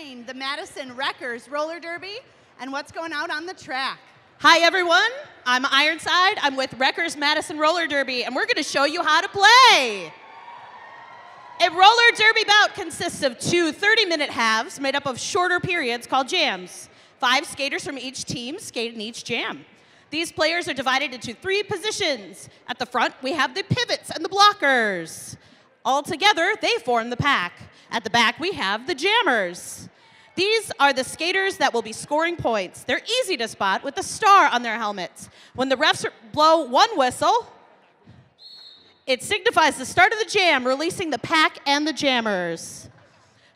explain the Madison Wreckers roller derby and what's going out on the track. Hi, everyone. I'm Ironside. I'm with Wreckers Madison Roller Derby, and we're going to show you how to play. A roller derby bout consists of two 30-minute halves made up of shorter periods called jams. 5 skaters from each team skate in each jam. These players are divided into 3 positions. At the front, we have the pivots and the blockers. All together, they form the pack. At the back, we have the jammers. These are the skaters that will be scoring points. They're easy to spot with the star on their helmets. When the refs blow one whistle, it signifies the start of the jam, releasing the pack and the jammers.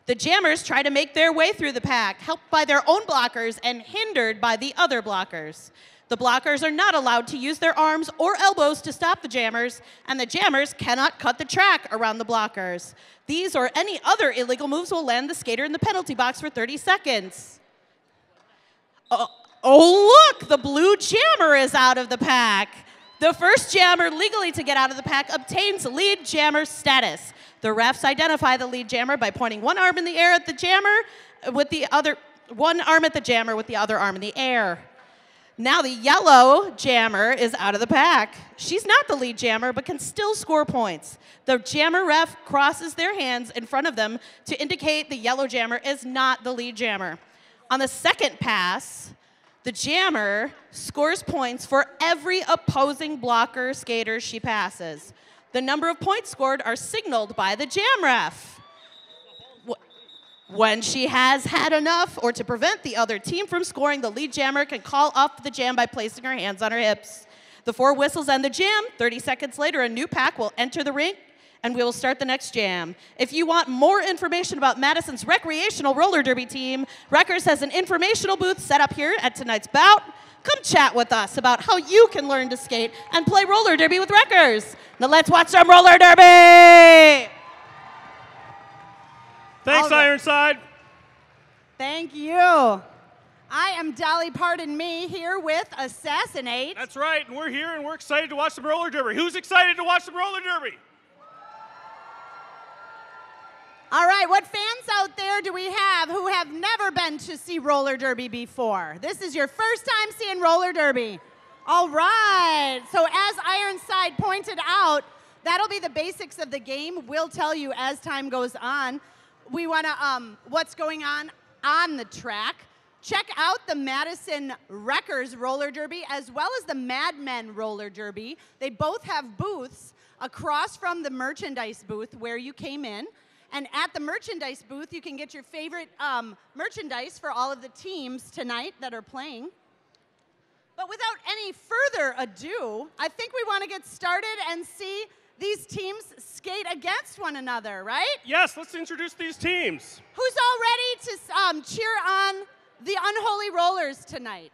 The jammers try to make their way through the pack, helped by their own blockers and hindered by the other blockers. The blockers are not allowed to use their arms or elbows to stop the jammers, and the jammers cannot cut the track around the blockers. These or any other illegal moves will land the skater in the penalty box for 30 seconds. Oh, look, the blue jammer is out of the pack. The first jammer legally to get out of the pack obtains lead jammer status. The refs identify the lead jammer by pointing one arm in the air at the jammer with the other, one arm at the jammer with the other arm in the air. Now the yellow jammer is out of the pack. She's not the lead jammer, but can still score points. The jammer ref crosses their hands in front of them to indicate the yellow jammer is not the lead jammer. On the second pass, the jammer scores points for every opposing blocker skater she passes. The number of points scored are signaled by the jam ref. When she has had enough, or to prevent the other team from scoring, the lead jammer can call off the jam by placing her hands on her hips. The 4 whistles end the jam. 30 seconds later, a new pack will enter the rink, and we will start the next jam. If you want more information about Madison's recreational roller derby team, Wreckers has an informational booth set up here at tonight's bout. Come chat with us about how you can learn to skate and play roller derby with Wreckers. Now let's watch some roller derby! Thanks, Ironside. Thank you. I am Dolly Pardon Me here with Assassinate. That's right, and we're here and we're excited to watch some roller derby. Who's excited to watch some roller derby? All right, what fans out there do we have who have never been to see roller derby before? This is your first time seeing roller derby. All right, so as Ironside pointed out, that'll be the basics of the game. We'll tell you as time goes on. We want to, what's going on the track. Check out the Madison Wreckers roller derby as well as the Mad Men roller derby. They both have booths across from the merchandise booth where you came in. And at the merchandise booth, you can get your favorite merchandise for all of the teams tonight that are playing. But without any further ado, I think we want to get started and see these teams skate against one another, right? Yes, let's introduce these teams. Who's all ready to cheer on the Unholy Rollers tonight?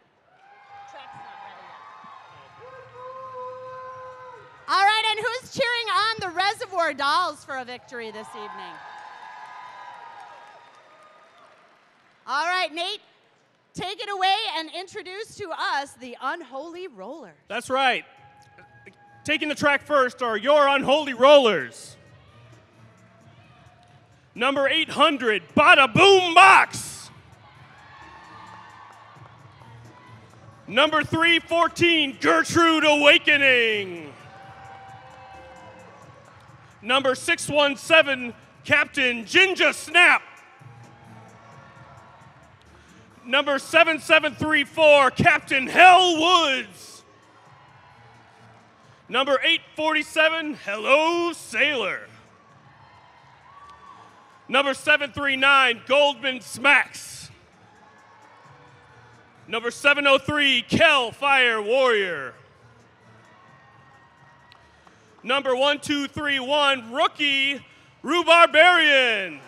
Track's not ready yet. All right, and who's cheering on the Reservoir Dolls for a victory this evening? All right, Nate, take it away and introduce to us the Unholy Rollers. That's right. Taking the track first are your Unholy Rollers. Number 800, Bada Boom Box. Number 314, Gertrude Awakening. Number 617, Captain Ginger Snap. Number 7734, Captain Hell Woods. Number 847, Hello Sailor. Number 739, Goldman Smacks. Number 703, Kel Fire Warrior. Number 1231, Rookie Rhubarbarian.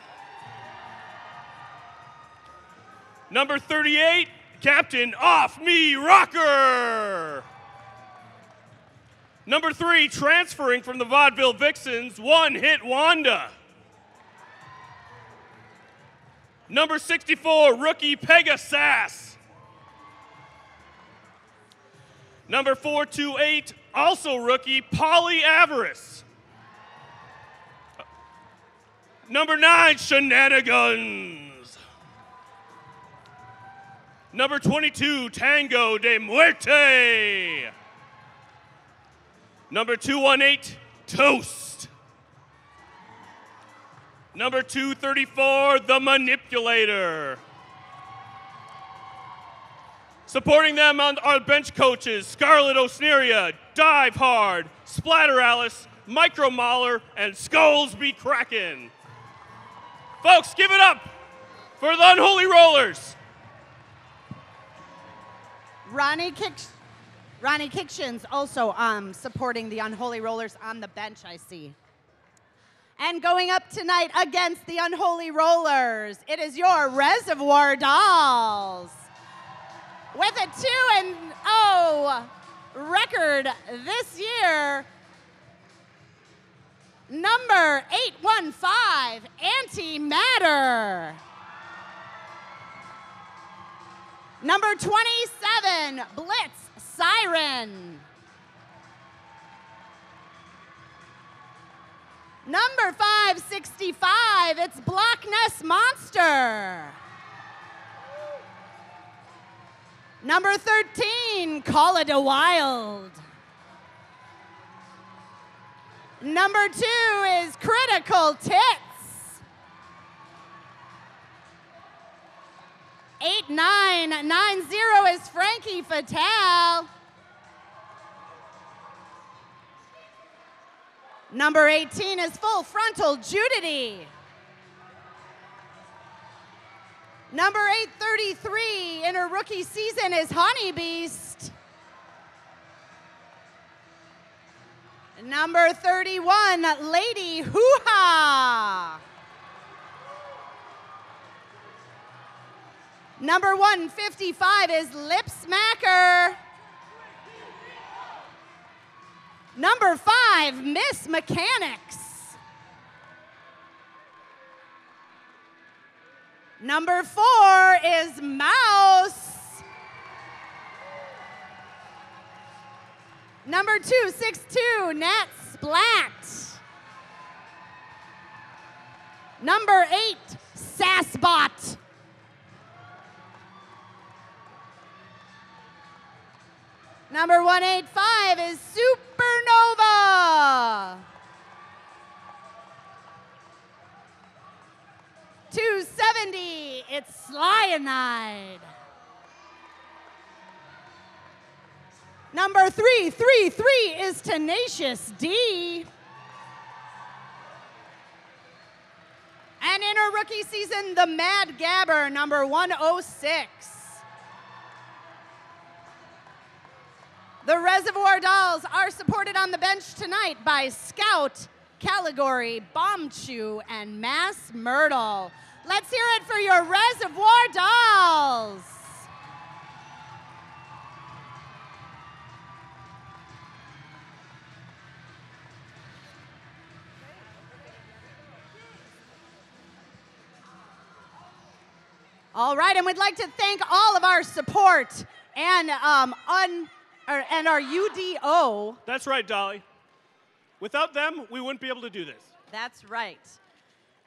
Number 38, Captain Off Me Rocker. Number 3, transferring from the Vaudeville Vixens, One Hit Wanda. Number 64, Rookie Pegasus. Number 428, also rookie, Polly Avarice. Number 9, Shenanigans. Number 22, Tango de Muerte. Number 218, Toast. Number 234, The Manipulator. Supporting them on our bench coaches, Scarlett Osneria, Dive Hard, Splatter Alice, Micro Mauler, and Skulls Be Crackin'. Folks, give it up for the Unholy Rollers. Ronnie Kickshin's also supporting the Unholy Rollers on the bench, I see. And going up tonight against the Unholy Rollers, it is your Reservoir Dolls. With a 2-0 record this year, number 815, Antimatter. Number 27, Blitz Siren. Number 565, it's Block Ness Monster. Number 13, Call It a Wild. Number 2 is Critical Tits. 8990 is Frankie Fatale. Number 18 is Full Frontal Judity. Number 833 in her rookie season is Honey Beast. Number 31, Lady Hoo-Ha. Number 155 is Lip Smacker. Number 5, Miss Mechanics. Number 4 is Mouse. Number 262, Nat Splat. Number 8, Sassbot. Number 185 is Supernova. 270, it's Cyanide. Number 333 is Tenacious D. And in her rookie season, the Mad Gabber, number 106. The Reservoir Dolls are supported on the bench tonight by Scout, Caligari, Bomb Chew, and Mass Myrtle. Let's hear it for your Reservoir Dolls. All right, and we'd like to thank all of our support and our UDO. That's right, Dolly. Without them, we wouldn't be able to do this. That's right.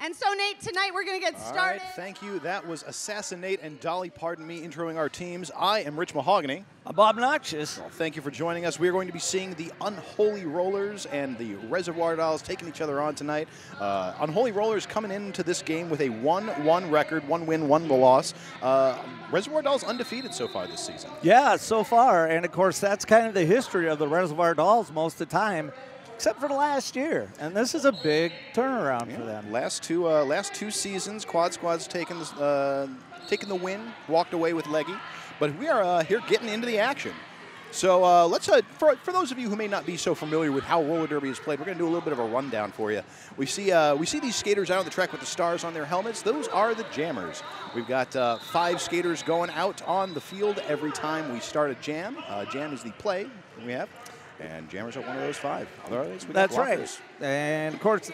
And so, Nate, tonight we're going to get started. All right, thank you. That was Assassinate and Dolly, pardon me, introing our teams. I am Rich Mahogany. I'm Bob Noxious. Well, thank you for joining us. We are going to be seeing the Unholy Rollers and the Reservoir Dolls taking each other on tonight. Unholy Rollers coming into this game with a 1-1 record, 1 win, 1 loss. Reservoir Dolls undefeated so far this season. Yeah, so far. And, of course, that's kind of the history of the Reservoir Dolls most of the time, except for the last year. And this is a big turnaround for them. Last two seasons, Quad Squad's taken the win, walked away with Leggy. But we are here getting into the action. So let's, for those of you who may not be so familiar with how roller derby is played, we're going to do a little bit of a rundown for you. We see these skaters out on the track with the stars on their helmets. Those are the jammers. We've got 5 skaters going out on the field every time we start a jam. Jam is the play we have. And jammers are one of those 5. That's right. And, of course,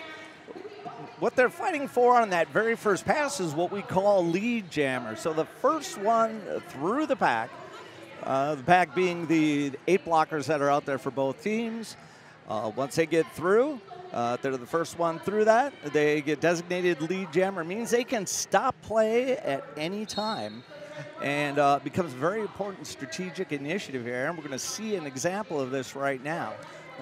what they're fighting for on that very first pass is what we call lead jammer. So the first one through the pack being the 8 blockers that are out there for both teams. Once they get through, they're the first one through that. They get designated lead jammer. It means they can stop play at any time and becomes a very important strategic initiative here. And we're going to see an example of this right now.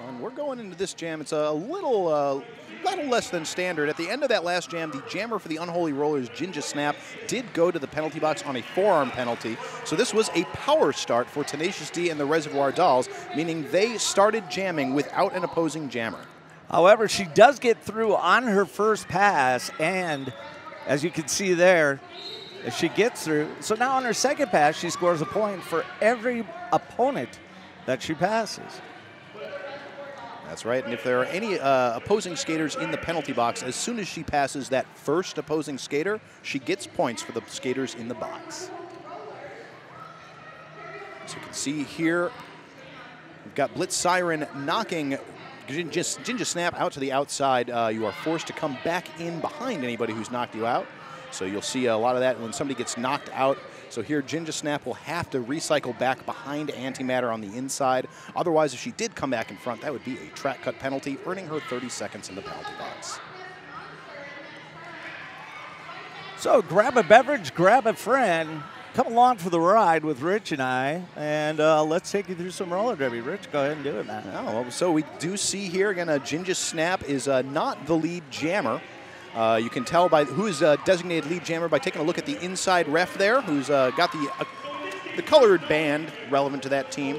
And we're going into this jam. It's a little less than standard. At the end of that last jam, the jammer for the Unholy Rollers, Ginger Snap, did go to the penalty box on a forearm penalty. So this was a power start for Tenacious D and the Reservoir Dolls, meaning they started jamming without an opposing jammer. However, she does get through on her first pass, and as you can see there, she gets through. So now on her second pass, she scores a point for every opponent that she passes. That's right, and if there are any opposing skaters in the penalty box, as soon as she passes that first opposing skater, she gets points for the skaters in the box. So you can see here, we've got Blitz Siren knocking Ginger Snap out to the outside. You are forced to come back in behind anybody who's knocked you out. So you'll see a lot of that when somebody gets knocked out. So here, Ginger Snap will have to recycle back behind Antimatter on the inside. Otherwise, if she did come back in front, that would be a track cut penalty, earning her 30 seconds in the penalty box. So grab a beverage, grab a friend, come along for the ride with Rich and I, and let's take you through some roller derby. Rich, go ahead and do it, man. Oh, so we do see here, again, Ginger Snap is not the lead jammer. You can tell by who's designated lead jammer by taking a look at the inside ref there, who's got the colored band relevant to that team.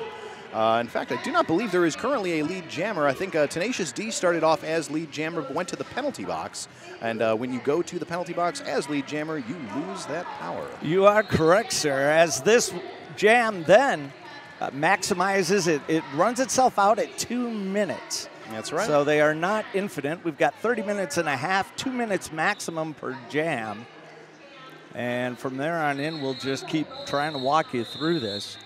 In fact, I do not believe there is currently a lead jammer. I think Tenacious D started off as lead jammer but went to the penalty box. And when you go to the penalty box as lead jammer, you lose that power. You are correct, sir. As this jam then maximizes it, it runs itself out at 2 minutes. That's right. So they are not infinite. We've got 30 minutes and a half, 2 minutes maximum per jam. And from there on in, we'll just keep trying to walk you through this.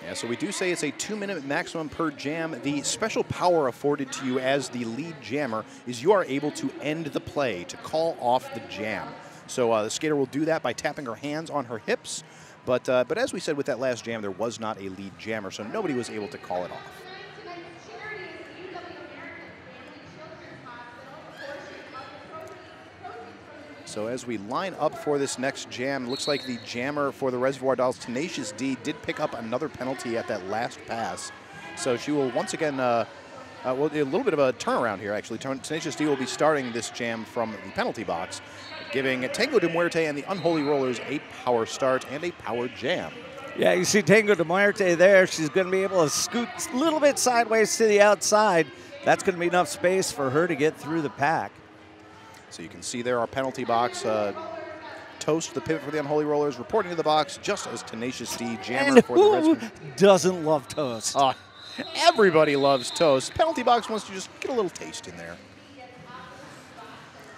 Yeah, so we do say it's a 2-minute maximum per jam. The special power afforded to you as the lead jammer is you are able to end the play, to call off the jam. So the skater will do that by tapping her hands on her hips. But as we said with that last jam, there was not a lead jammer, so nobody was able to call it off. So as we line up for this next jam, looks like the jammer for the Reservoir Dolls, Tenacious D, did pick up another penalty at that last pass. So she will once again, well, a little bit of a turnaround here, actually. Tenacious D will be starting this jam from the penalty box, giving Tango de Muerte and the Unholy Rollers a power start and a power jam. Yeah, you see Tango de Muerte there. She's going to be able to scoot a little bit sideways to the outside. That's going to be enough space for her to get through the pack. So you can see there our penalty box. Toast, the pivot for the Unholy Rollers, reporting to the box just as Tenacious D, jammer and for the Reservoir. Doesn't love Toast? Everybody loves Toast. Penalty box wants to just get a little taste in there.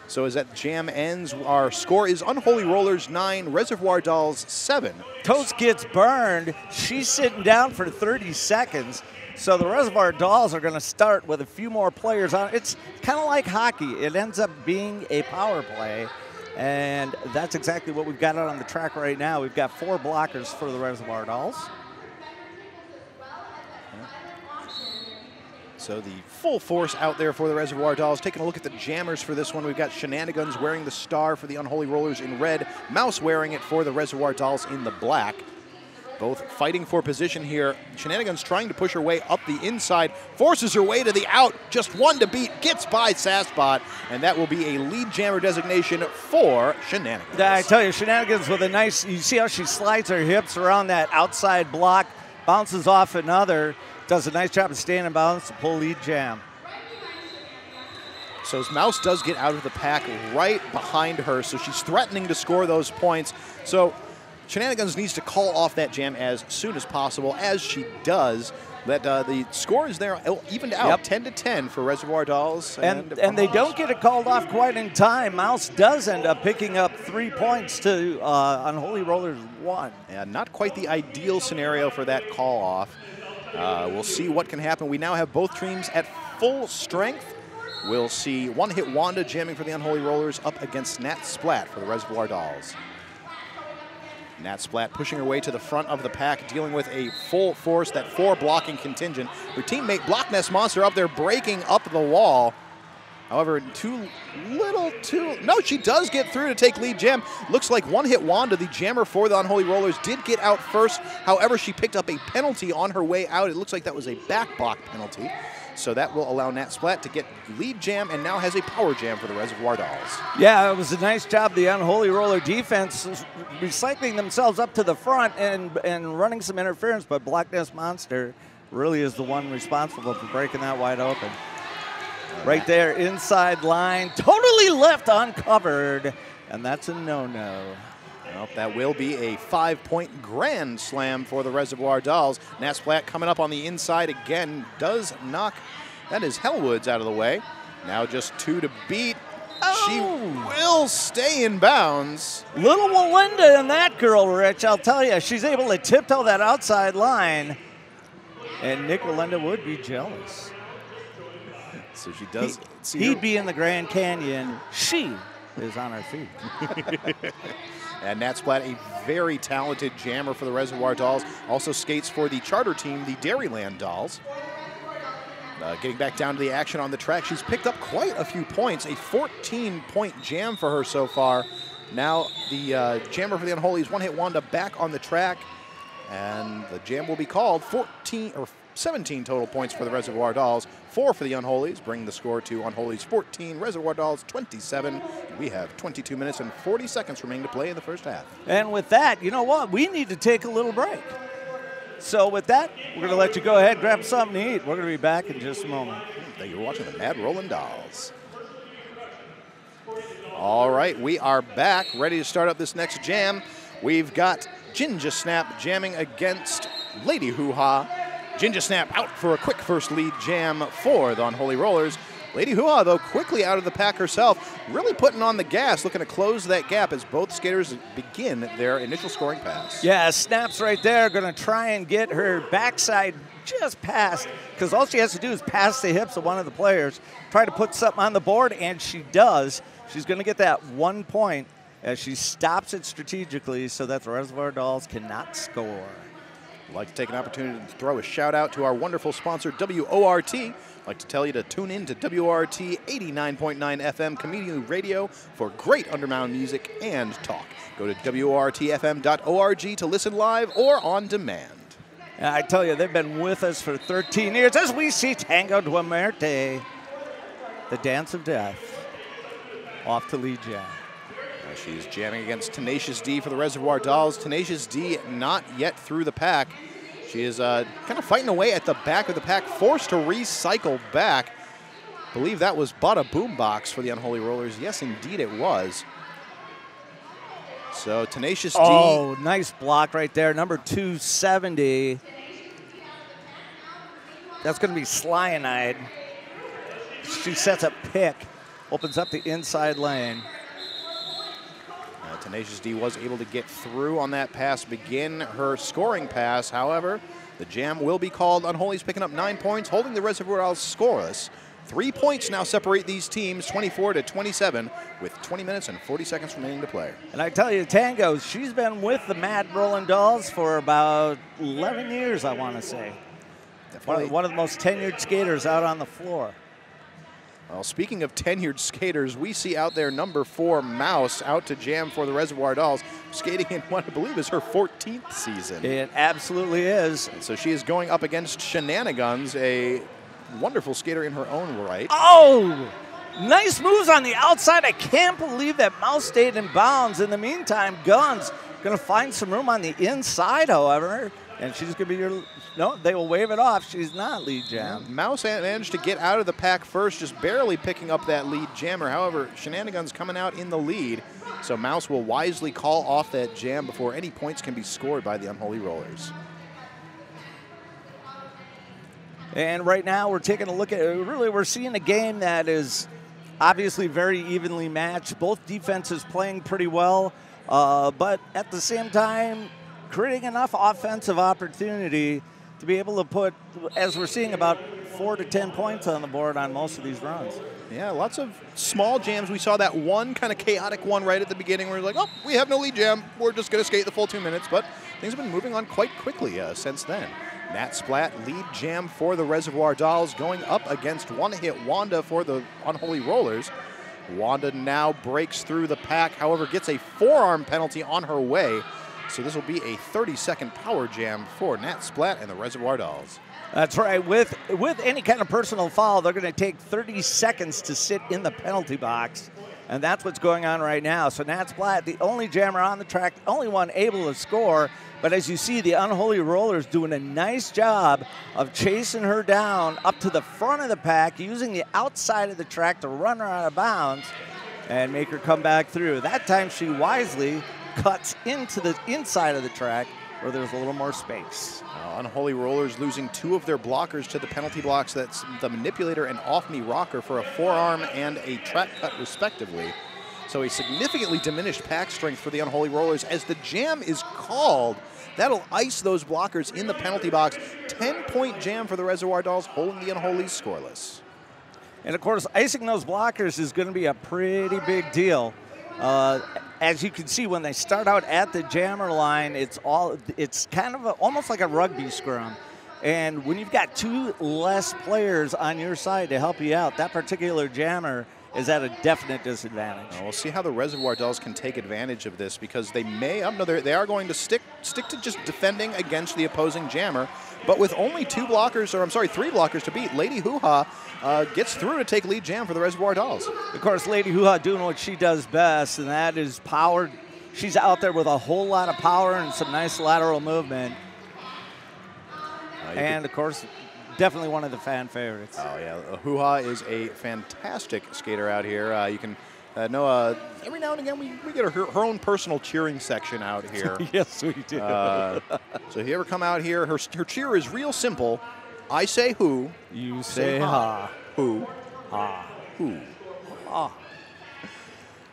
So as that jam ends, our score is Unholy Rollers 9, Reservoir Dolls 7. Toast gets burned. She's sitting down for 30 seconds. So the Reservoir Dolls are going to start with a few more players on. It's kind of like hockey. It ends up being a power play, and that's exactly what we've got out on the track right now. We've got 4 blockers for the Reservoir Dolls. So the full force out there for the Reservoir Dolls. Taking a look at the jammers for this one, we've got Shenanigans wearing the star for the Unholy Rollers in red, Mouse wearing it for the Reservoir Dolls in the black. Both fighting for position here. Shenanigans trying to push her way up the inside, forces her way to the out, just one to beat, gets by Sasspot, and that will be a lead jammer designation for Shenanigans. I tell you, Shenanigans with a nice, you see how she slides her hips around that outside block, bounces off another, does a nice job of staying in balance to pull lead jam. So Mouse does get out of the pack right behind her, so she's threatening to score those points. So Shenanigans needs to call off that jam as soon as possible, as she does. But the score is there, evened out, 10-10 for Reservoir Dolls. And they don't get it called off quite in time. Mouse does end up picking up 3 points to Unholy Rollers 1. Yeah, not quite the ideal scenario for that call off. We'll see what can happen. We now have both teams at full strength. We'll see One Hit Wanda jamming for the Unholy Rollers up against Nat Splat for the Reservoir Dolls. Nat Splat pushing her way to the front of the pack, dealing with a full force, that 4 blocking contingent. Her teammate Block Nest Monster up there breaking up the wall. However, no, she does get through to take lead jam. Looks like one-hit Wanda, the jammer for the Unholy Rollers, did get out first. However, she picked up a penalty on her way out. It looks like that was a back block penalty. So that will allow Nat Splat to get lead jam and now has a power jam for the Reservoir Dolls. Yeah, it was a nice job. The Unholy Roller defense recycling themselves up to the front and running some interference, but Black Nest Monster really is the one responsible for breaking that wide open. Right there, inside line, totally left uncovered, and that's a no-no. Well, that will be a 5-point grand slam for the Reservoir Dolls. Nat Splat coming up on the inside again, does knock, that is Hellwoods out of the way. Now just 2 to beat. Oh. She will stay in bounds. Little Walinda and that girl, Rich, I'll tell you, she's able to tiptoe that outside line, and Nick Walinda would be jealous. So she does. He'd be in the Grand Canyon. She is on her feet. And Nat Splat, a very talented jammer for the Reservoir Dolls. Also skates for the charter team, the Dairyland Dolls. Getting back down to the action on the track, she's picked up quite a few points. A 14-point jam for her so far. Now the jammer for the Unholies, one-hit Wanda, back on the track. And the jam will be called 17 total points for the Reservoir Dolls, 4 for the Unholies, bringing the score to Unholies 14, Reservoir Dolls 27. We have 22 minutes and 40 seconds remaining to play in the first half. And with that, you know what? We need to take a little break. So with that, we're going to let you go ahead, grab something to eat. We're going to be back in just a moment. Thank you for watching the Mad Rollin' Dolls. All right, we are back, ready to start up this next jam. We've got Ginger Snap jamming against Lady Hoo-Ha. Ginger Snap out for a quick first lead jam for the Unholy Rollers. Lady Hoo-Ha, though, quickly out of the pack herself, really putting on the gas, looking to close that gap as both skaters begin their initial scoring pass. Yeah, Snap's right there, going to try and get her backside just past, because all she has to do is pass the hips of one of the players, try to put something on the board, and she does. She's going to get that 1 point as she stops it strategically so that the Reservoir Dolls cannot score. I'd like to take an opportunity to throw a shout out to our wonderful sponsor, WORT. I'd like to tell you to tune in to WORT 89.9 FM Community Radio for great underground music and talk. Go to WORTFM.org to listen live or on demand. And I tell you, they've been with us for 13 years as we see Tango de Muerte, the dance of death, off to lead jam. She's jamming against Tenacious D for the Reservoir Dolls. Tenacious D not yet through the pack. She is kind of fighting away at the back of the pack, forced to recycle back. I believe that was Bada Boombox for the Unholy Rollers. Yes, indeed it was. So Tenacious D. Oh, nice block right there. Number 270. That's going to be Cyanide. She sets a pick, opens up the inside lane. Tenacious D was able to get through on that pass, begin her scoring pass. However, the jam will be called. Unholy's picking up 9 points, holding the Reservoir Dolls scoreless. 3 points now separate these teams, 24-27, with 20 minutes and 40 seconds remaining to play. And I tell you, Tango, she's been with the Mad Rollin' Dolls for about 11 years, I want to say. One of the most tenured skaters out on the floor. Well, speaking of tenured skaters, we see out there number 4, Mouse, out to jam for the Reservoir Dolls, skating in what I believe is her 14th season. It absolutely is. And so she is going up against Shenanigans, a wonderful skater in her own right. Oh, nice moves on the outside. I can't believe that Mouse stayed in bounds. In the meantime, Guns going to find some room on the inside, however, and she's going to be your... No, they will wave it off. She's not lead jam. Yeah, Mouse managed to get out of the pack first, just barely picking up that lead jammer. However, Shenanigans coming out in the lead, so Mouse will wisely call off that jam before any points can be scored by the Unholy Rollers. And right now we're taking a look at, really we're seeing a game that is obviously very evenly matched. Both defenses playing pretty well, but at the same time, creating enough offensive opportunity to be able to put, as we're seeing, about 4 to 10 points on the board on most of these runs. Yeah, lots of small jams. We saw that one kind of chaotic one right at the beginning where we're like, oh, we have no lead jam. We're just going to skate the full 2 minutes. But things have been moving on quite quickly since then. Nat Splat lead jam for the Reservoir Dolls, going up against one-hit Wanda for the Unholy Rollers. Wanda now breaks through the pack, however, gets a forearm penalty on her way. So this will be a 30-second power jam for Nat Splat and the Reservoir Dolls. That's right. With any kind of personal foul, they're going to take 30 seconds to sit in the penalty box. And that's what's going on right now. So Nat Splat, the only jammer on the track, the only one able to score. But as you see, the Unholy Rollers doing a nice job of chasing her down up to the front of the pack, using the outside of the track to run her out of bounds and make her come back through. That time she wisely cuts into the inside of the track where there's a little more space. Unholy Rollers losing 2 of their blockers to the penalty blocks. That's the Manipulator and Off-Me Rocker for a forearm and a track cut, respectively. So a significantly diminished pack strength for the Unholy Rollers. As the jam is called, that'll ice those blockers in the penalty box. 10-point jam for the Reservoir Dolls, holding the Unholies scoreless. And of course, icing those blockers is going to be a pretty big deal. As you can see, when they start out at the jammer line, it's kind of almost like a rugby scrum. And when you've got 2 less players on your side to help you out, that particular jammer is at a definite disadvantage. We'll see how the Reservoir Dolls can take advantage of this, because they may, they are going to stick to just defending against the opposing jammer. But with only 3 blockers to beat, Lady Hoo-Ha gets through to take lead jam for the Reservoir Dolls. Of course, Lady Hoo-Ha doing what she does best, and that is power. She's out there with a whole lot of power and some nice lateral movement. And of course, definitely one of the fan favorites. Oh yeah, Hoo-Ha is a fantastic skater out here. You can know every now and again we get her own personal cheering section out here. Yes, we do. So if you ever come out here, her cheer is real simple. I say who, you say ha. Who, Ha. who. Ha.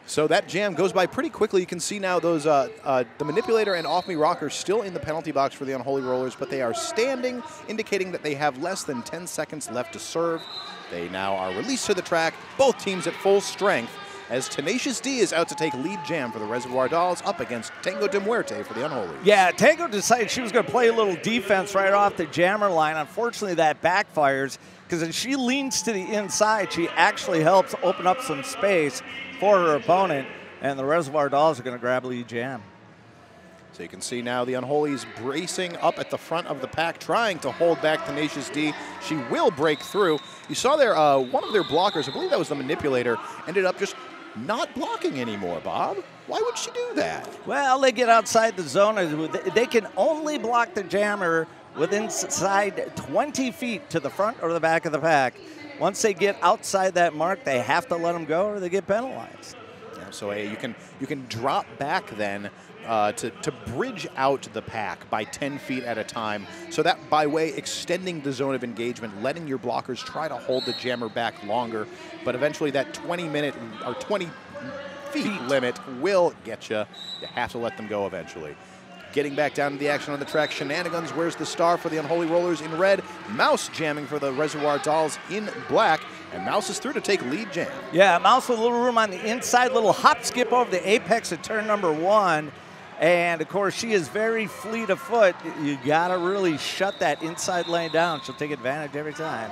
So that jam goes by pretty quickly. You can see now those the Manipulator and Off-Me Rocker still in the penalty box for the Unholy Rollers, but they are standing, indicating that they have less than 10 seconds left to serve. They now are released to the track, both teams at full strength, as Tenacious D is out to take lead jam for the Reservoir Dolls up against Tango de Muerte for the Unholy. Yeah, Tango decided she was going to play a little defense right off the jammer line. Unfortunately, that backfires, because as she leans to the inside, she actually helps open up some space for her opponent, and the Reservoir Dolls are going to grab lead jam. So you can see now the Unholies bracing up at the front of the pack, trying to hold back Tenacious D. She will break through. You saw there one of their blockers, I believe that was the Manipulator, ended up just not blocking anymore, Bob. Why would she do that? Well, they get outside the zone. They can only block the jammer within inside 20 feet to the front or the back of the pack. Once they get outside that mark, they have to let them go or they get penalized. Yeah, so you can drop back then to bridge out the pack by 10 feet at a time. So that by way extending the zone of engagement, letting your blockers try to hold the jammer back longer. But eventually that 20-minute or 20 feet limit will get you. You have to let them go eventually. Getting back down to the action on the track, Shenanigans wears the star for the Unholy Rollers in red. Mouse jamming for the Reservoir Dolls in black. And Mouse is through to take lead jam. Yeah, Mouse with a little room on the inside, little hop skip over the apex at turn number 1. And of course, she is very fleet of foot. You gotta really shut that inside lane down. She'll take advantage every time.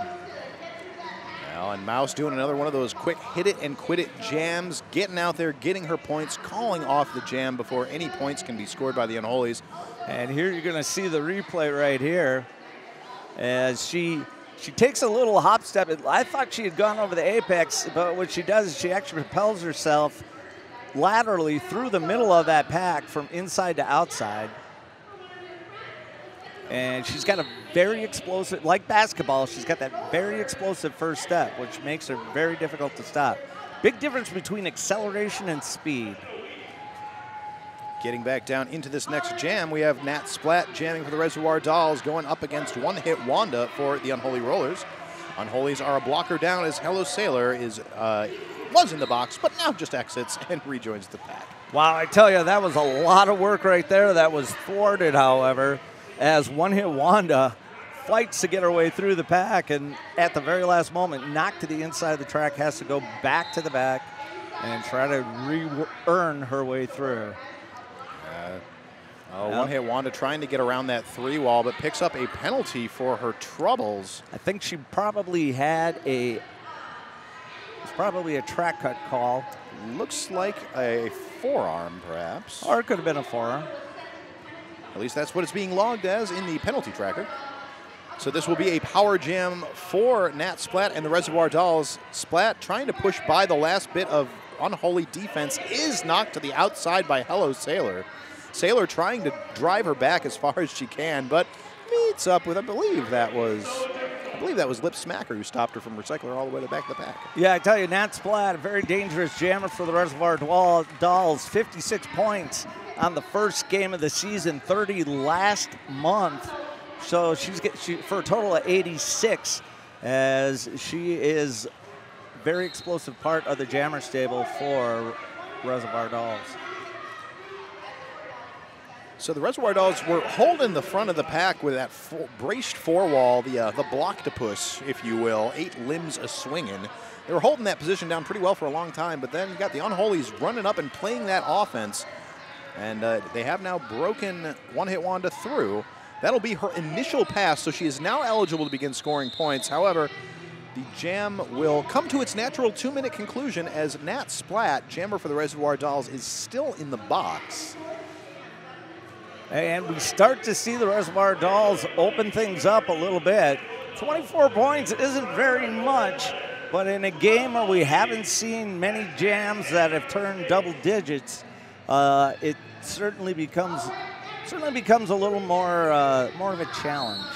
Well, and Mouse doing another one of those quick hit it and quit it jams, getting out there, getting her points, calling off the jam before any points can be scored by the Unholies. And here you're gonna see the replay right here as she takes a little hop step. I thought she had gone over the apex, but what she does is she actually propels herself laterally through the middle of that pack from inside to outside. And she's got a very explosive, like basketball, she's got that very explosive first step, which makes her very difficult to stop. Big difference between acceleration and speed. Getting back down into this next jam, we have Nat Splat jamming for the Reservoir Dolls, going up against one-hit Wanda for the Unholy Rollers. Unholies are a blocker down as Hello Sailor was in the box, but now just exits and rejoins the pack. Wow, I tell you, that was a lot of work right there. That was thwarted, however, as one-hit Wanda fights to get her way through the pack, and at the very last moment, knocked to the inside of the track, has to go back to the back and try to re-earn her way through. Oh, one-hit Wanda trying to get around that 3 wall, but picks up a penalty for her troubles. I think she probably had a, it's probably a track cut call. Looks like a forearm, perhaps. Or it could have been a forearm. At least that's what it's being logged as in the penalty tracker. So this will be a power jam for Nat Splat and the Reservoir Dolls. Splat trying to push by the last bit of Unholy defense, is knocked to the outside by Hello Sailor. Sailor trying to drive her back as far as she can, but meets up with, I believe that was Lip Smacker who stopped her from Recycler all the way to the back of the pack. Yeah, I tell you, Nat Splat, a very dangerous jammer for the Reservoir Dolls. 56 points on the first game of the season, 30 last month. So she for a total of 86, as she is very explosive part of the jammer stable for Reservoir Dolls. So the Reservoir Dolls were holding the front of the pack with that braced 4 wall, the blocktopus, if you will, 8 limbs a-swinging. They were holding that position down pretty well for a long time, but then you got the Unholies running up and playing that offense. And they have now broken One-Hit Wanda through. That'll be her initial pass, so she is now eligible to begin scoring points. However, the jam will come to its natural 2-minute conclusion as Nat Splat, jammer for the Reservoir Dolls, is still in the box. And we start to see the Reservoir Dolls open things up a little bit. 24 points isn't very much, but in a game where we haven't seen many jams that have turned double digits, it certainly becomes a little more of a challenge.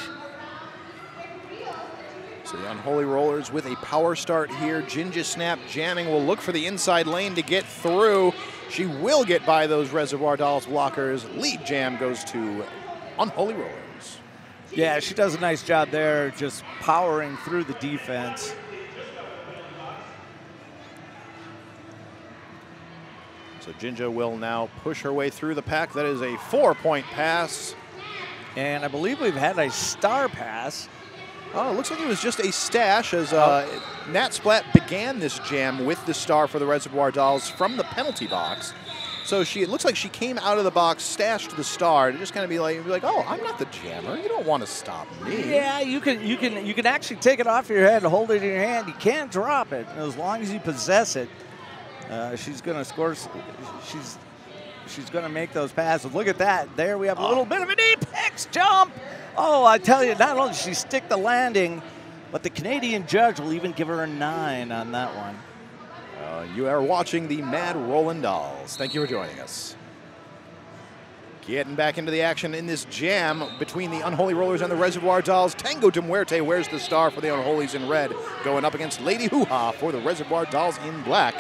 So the Unholy Rollers with a power start here. Jinja Snap jamming will look for the inside lane to get through. She will get by those Reservoir Dolls blockers. Lead jam goes to Unholy Rollers. Yeah, she does a nice job there, just powering through the defense. So Jinja will now push her way through the pack. That is a 4-point pass. And I believe we've had a star pass. Oh, it looks like it was just a stash as Nat Splat began this jam with the star for the Reservoir Dolls from the penalty box. So it looks like she came out of the box, stashed the star, to just kind of be like, oh, I'm not the jammer. You don't want to stop me. Yeah, you can actually take it off your head and hold it in your hand. You can't drop it as long as you possess it. She's going to score. She's going to make those passes. Look at that. There we have a little bit of an apex jump. Oh, I tell you, not only did she stick the landing, but the Canadian judge will even give her a 9 on that one. You are watching the Mad Rollin' Dolls. Thank you for joining us. Getting back into the action in this jam between the Unholy Rollers and the Reservoir Dolls. Tango de Muerte wears the star for the Unholies in red, going up against Lady Hoo-Ha for the Reservoir Dolls in black.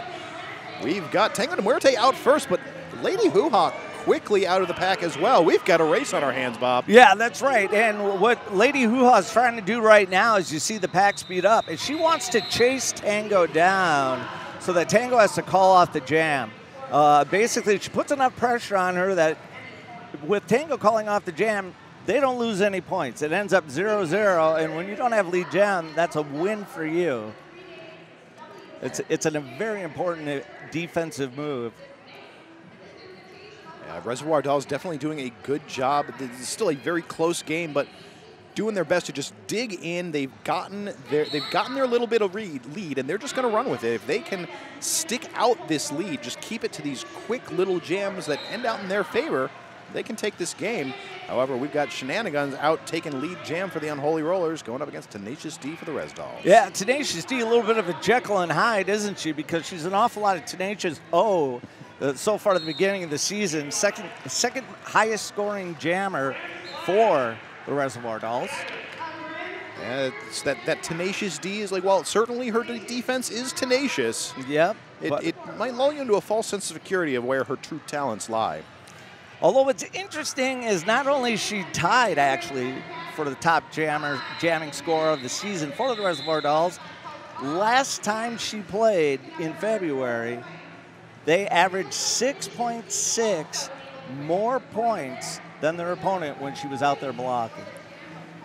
We've got Tango de Muerte out first, but Lady Hoo-Ha quickly out of the pack as well. We've got a race on our hands, Bob. Yeah, that's right. And what Lady Hoo-Ha is trying to do right now is you see the pack speed up, and she wants to chase Tango down so that Tango has to call off the jam. Basically, she puts enough pressure on her that with Tango calling off the jam, they don't lose any points. It ends up 0-0, and when you don't have lead jam, that's a win for you. It's a very important defensive move. Yeah, Reservoir Dolls definitely doing a good job. It's still a very close game, but doing their best to just dig in. They've gotten their little bit of lead, and they're just going to run with it. If they can stick out this lead, just keep it to these quick little jams that end out in their favor, they can take this game. However, we've got Shenanigans out taking lead jam for the Unholy Rollers, going up against Tenacious D for the Res Dolls. Yeah, Tenacious D, a little bit of a Jekyll and Hyde, isn't she? Because she's an awful lot of Tenacious O so far at the beginning of the season. Second highest scoring jammer for the Reservoir Dolls. Yeah, it's that Tenacious D is like, well, certainly her defense is tenacious. Yep. It might lull you into a false sense of security of where her true talents lie. Although what's interesting is not only is she tied, actually, for the top jamming score of the season for the Reservoir Dolls, last time she played in February, they averaged 6.6 more points than their opponent when she was out there blocking.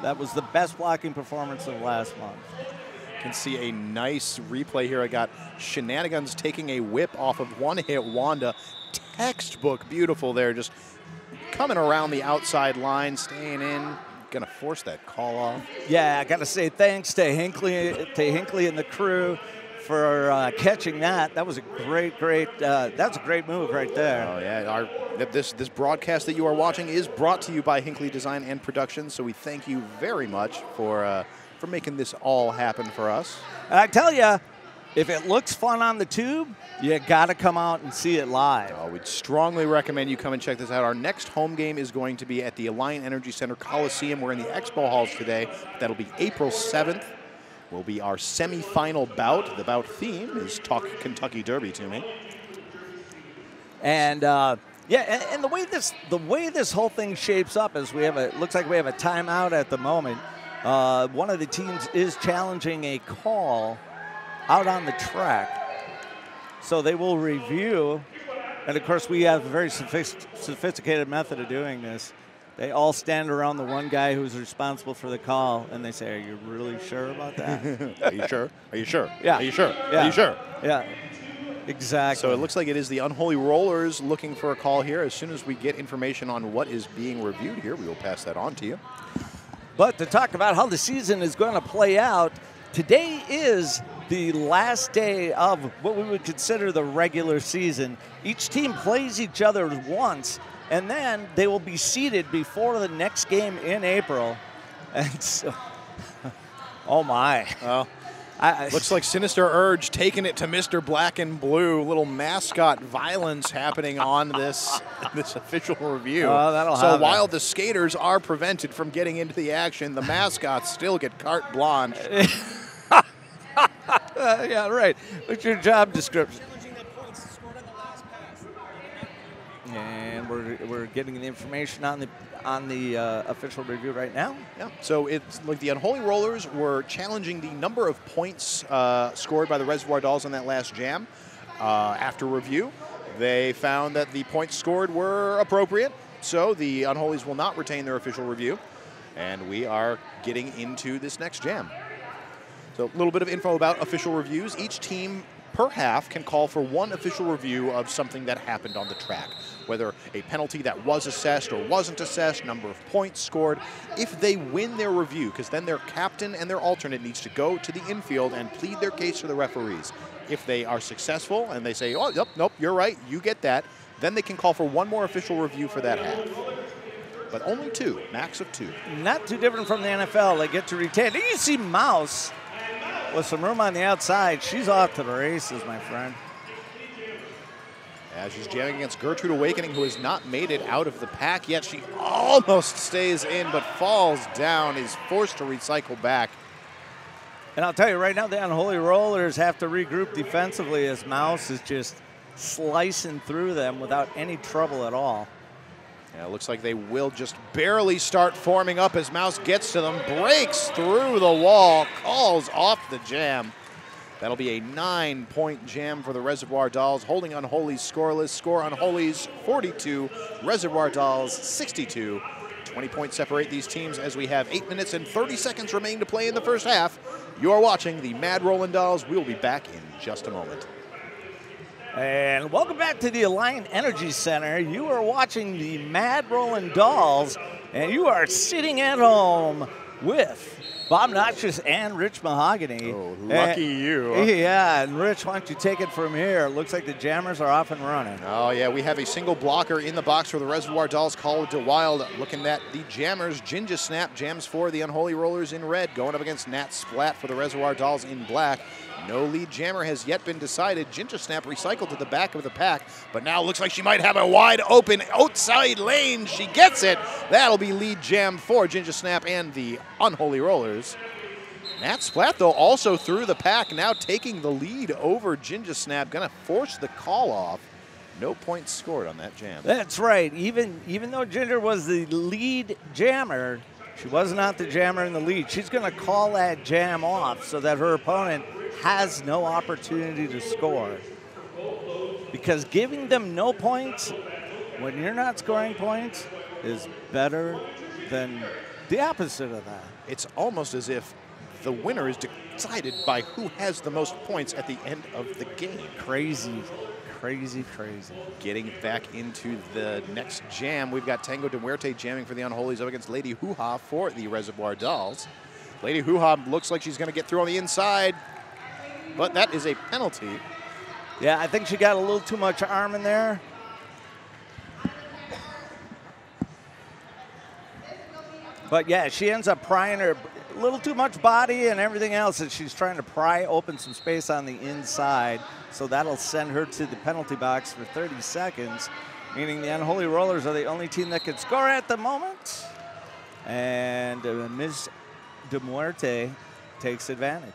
That was the best blocking performance of last month. You can see a nice replay here. I got Shenanigans taking a whip off of One-Hit Wanda. Textbook beautiful there, just coming around the outside line, staying in, gonna force that call off. Yeah, I got to say thanks to Hinckley and the crew for catching that. That was a great that's a great move right there. Oh yeah, this broadcast that you are watching is brought to you by Hinckley Design and Production. So we thank you very much for making this all happen for us. And I tell you, if it looks fun on the tube, you got to come out and see it live. Oh, we'd strongly recommend you come and check this out. Our next home game is going to be at the Alliant Energy Center Coliseum. We're in the Expo Halls today. That'll be April 7th. Will be our semifinal bout. The bout theme is Talk Kentucky Derby to me. And yeah, and the way this whole thing shapes up is looks like we have a timeout at the moment. One of the teams is challenging a call out on the track. So they will review, and of course we have a very sophisticated method of doing this. They all stand around the one guy who's responsible for the call, and they say, "Are you really sure about that?" Are you sure? Are you sure? Yeah. Are you sure? Yeah. Are you sure? Yeah, exactly. So it looks like it is the Unholy Rollers looking for a call here. As soon as we get information on what is being reviewed here, we will pass that on to you. But to talk about how the season is going to play out, today is the last day of what we would consider the regular season. Each team plays each other once, and then they will be seeded before the next game in April. And so, oh my. Well, looks like Sinister Urge taking it to Mr. Black and Blue. Little mascot violence happening on this official review. Oh, that'll so happen. while the skaters are prevented from getting into the action, the mascots still get carte blanche. Yeah, right. What's your job description? And we're getting the information on the official review right now. Yeah. So it's like the Unholy Rollers were challenging the number of points scored by the Reservoir Dolls on that last jam. After review, they found that the points scored were appropriate. So the Unholies will not retain their official review, and we are getting into this next jam. So a little bit of info about official reviews. Each team per half can call for one official review of something that happened on the track, whether a penalty that was assessed or wasn't assessed, number of points scored. If they win their review, because then their captain and their alternate needs to go to the infield and plead their case to the referees. If they are successful and they say, oh, yep, nope, you're right, you get that, then they can call for one more official review for that half. But only two, max of two. Not too different from the NFL. They get to retain. You see Mouse with some room on the outside. She's off to the races, my friend. As she's jamming against Gertrude Awakening, who has not made it out of the pack yet. She almost stays in, but falls down, is forced to recycle back. And I'll tell you right now, the Unholy Rollers have to regroup defensively as Mouse is just slicing through them without any trouble at all. Yeah, it looks like they will just barely start forming up as Mouse gets to them, breaks through the wall, calls off the jam. That'll be a 9-point jam for the Reservoir Dolls, holding Unholy's scoreless. Score Unholy's 42, Reservoir Dolls 62. 20 points separate these teams as we have 8 minutes and 30 seconds remaining to play in the first half. You are watching the Mad Rollin' Dolls. We'll be back in just a moment. And welcome back to the Alliant Energy Center. You are watching the Mad Rollin' Dolls, and you are sitting at home with Bob Notches and Rich Mahogany. Oh, lucky you. Yeah, and Rich, why don't you take it from here? It looks like the jammers are off and running. Oh, yeah, we have a single blocker in the box for the Reservoir Dolls, called to Wild. Looking at the jammers, Ginger Snap jams for the Unholy Rollers in red, going up against Nat Splat for the Reservoir Dolls in black. No lead jammer has yet been decided. Ginger Snap recycled to the back of the pack, but now looks like she might have a wide open outside lane. She gets it. That'll be lead jam for Ginger Snap and the Unholy Rollers. Nat Splat, though, also through the pack, now taking the lead over Ginger Snap. Gonna force the call off. No points scored on that jam. That's right. Even though Ginger was the lead jammer, she was not the jammer in the lead. She's going to call that jam off so that her opponent has no opportunity to score. Because giving them no points when you're not scoring points is better than the opposite of that. It's almost as if the winner is decided by who has the most points at the end of the game. Crazy, crazy, crazy. Getting back into the next jam, we've got Tango de Muerte jamming for the Unholies up against Lady Hoo-Ha for the Reservoir Dolls. Lady Hoo-Ha looks like she's going to get through on the inside, but that is a penalty. Yeah, I think she got a little too much arm in there. But yeah, she ends up prying her a little too much body and everything else, and she's trying to pry open some space on the inside. So that'll send her to the penalty box for 30 seconds, meaning the Unholy Rollers are the only team that can score at the moment. And Ms. de Muerte takes advantage.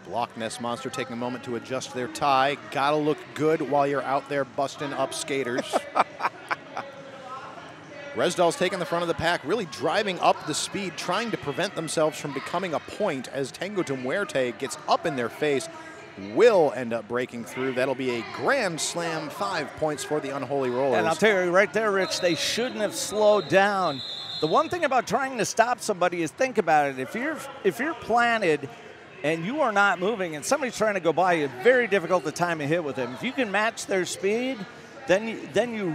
Block Nest Monster taking a moment to adjust their tie. Gotta look good while you're out there busting up skaters. Res Dolls taking the front of the pack, really driving up the speed, trying to prevent themselves from becoming a point as Tango de Muerte gets up in their face, will end up breaking through. That'll be a grand slam, 5 points for the Unholy Rollers. And I'll tell you right there, Rich, they shouldn't have slowed down. The one thing about trying to stop somebody is think about it. If you're planted and you are not moving and somebody's trying to go by you, very difficult to time a hit with them. If you can match their speed, then you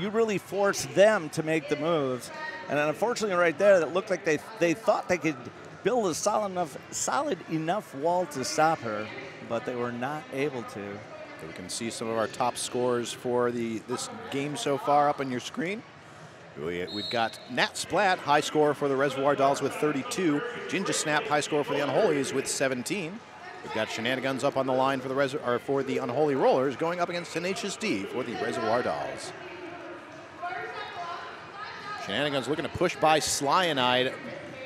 really force them to make the moves. And unfortunately right there, it looked like they thought they could build a solid enough wall to stop her, but they were not able to. We can see some of our top scores for this game so far up on your screen. We've got Nat Splat, high score for the Reservoir Dolls with 32. Ginger Snap, high score for the Unholies with 17. We've got Shenanigans up on the line for the Unholy Rollers, going up against Tenacious D for the Reservoir Dolls. Shenanigans looking to push by Slyanide,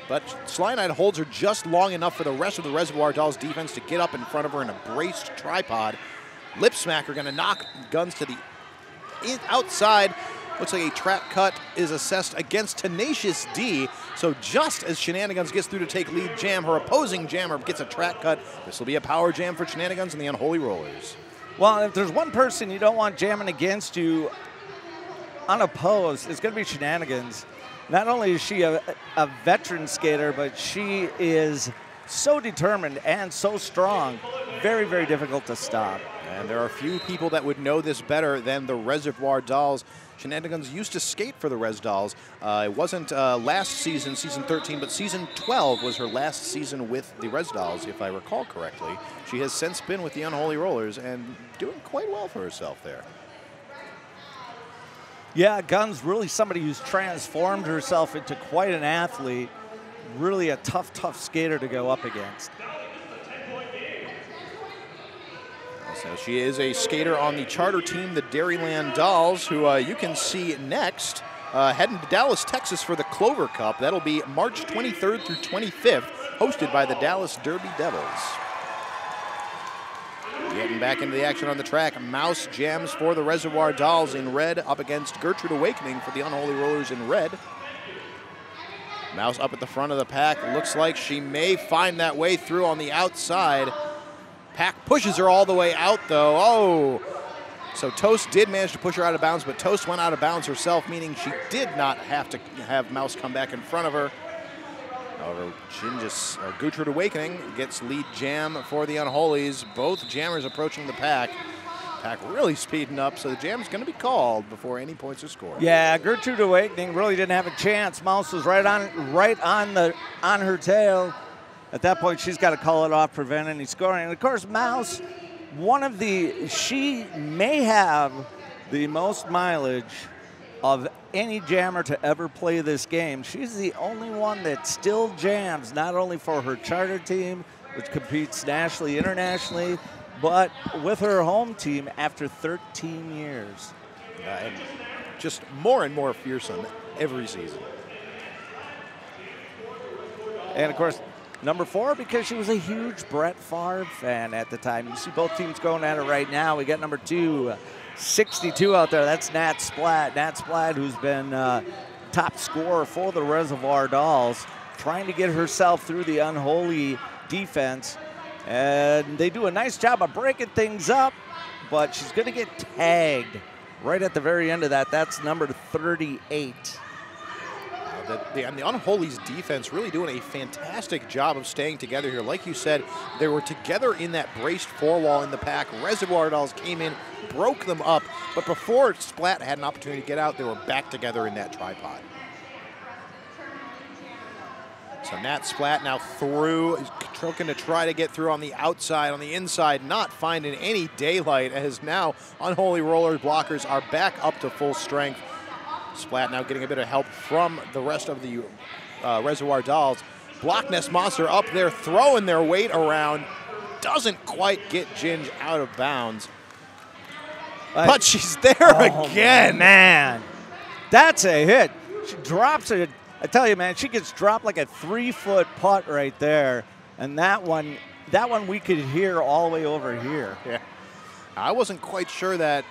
but Slyanide holds her just long enough for the rest of the Reservoir Dolls defense to get up in front of her in a braced tripod. Lip Smacker going to knock Guns to the outside. Looks like a trap cut is assessed against Tenacious D. So just as Shenanigans gets through to take lead jam, her opposing jammer gets a trap cut. This will be a power jam for Shenanigans and the Unholy Rollers. Well, if there's one person you don't want jamming against you unopposed, it's going to be Shenanigans. Not only is she a veteran skater, but she is so determined and so strong. Very, very difficult to stop. And there are few people that would know this better than the Reservoir Dolls. Shenanigans used to skate for the Res Dolls. It wasn't last season, season 13, but season 12 was her last season with the Res Dolls, if I recall correctly. She has since been with the Unholy Rollers and doing quite well for herself there. Yeah, Guns really somebody who's transformed herself into quite an athlete. Really a tough skater to go up against. So she is a skater on the charter team, the Dairyland Dolls, who you can see next, heading to Dallas, Texas for the Clover Cup. That'll be March 23rd through 25th, hosted by the Dallas Derby Devils. Getting back into the action on the track, Mouse jams for the Reservoir Dolls in red up against Gertrude Awakening for the Unholy Rollers in red. Mouse up at the front of the pack. Looks like she may find that way through on the outside. Pack pushes her all the way out, though. Oh, so Toast did manage to push her out of bounds, but Toast went out of bounds herself, meaning she did not have to have Mouse come back in front of her. However, Gertrude Awakening gets lead jam for the Unholies. Both jammers approaching the pack. Pack really speeding up, so the jam is going to be called before any points are scored. Yeah, Gertrude Awakening really didn't have a chance. Mouse was right on her tail. At that point, she's got to call it off, prevent any scoring. And of course, Mouse, she may have the most mileage of any jammer to ever play this game. She's the only one that still jams, not only for her charter team, which competes nationally, internationally, but with her home team after 13 years. And just more and more fearsome every season. And of course, number 4, because she was a huge Brett Favre fan at the time. You see both teams going at it right now. We got number 2, 62 out there. That's Nat Splat. Nat Splat, who's been top scorer for the Reservoir Dolls, trying to get herself through the Unholy defense. And they do a nice job of breaking things up, but she's going to get tagged right at the very end of that. That's number 38. And the Unholy's defense really doing a fantastic job of staying together here. Like you said, they were together in that braced four wall in the pack. Reservoir Dolls came in, broke them up, but before Splat had an opportunity to get out, they were back together in that tripod. So Nat Splat now through, looking to try to get through on the outside, on the inside, not finding any daylight, as now Unholy Rollers blockers are back up to full strength. Splat now getting a bit of help from the rest of the Reservoir Dolls. Block Nest Monster up there throwing their weight around. Doesn't quite get Ginge out of bounds. But she's there again. Man, that's a hit. She drops it. I tell you, man, she gets dropped like a 3-foot putt right there. And that one we could hear all the way over here. Yeah. I wasn't quite sure that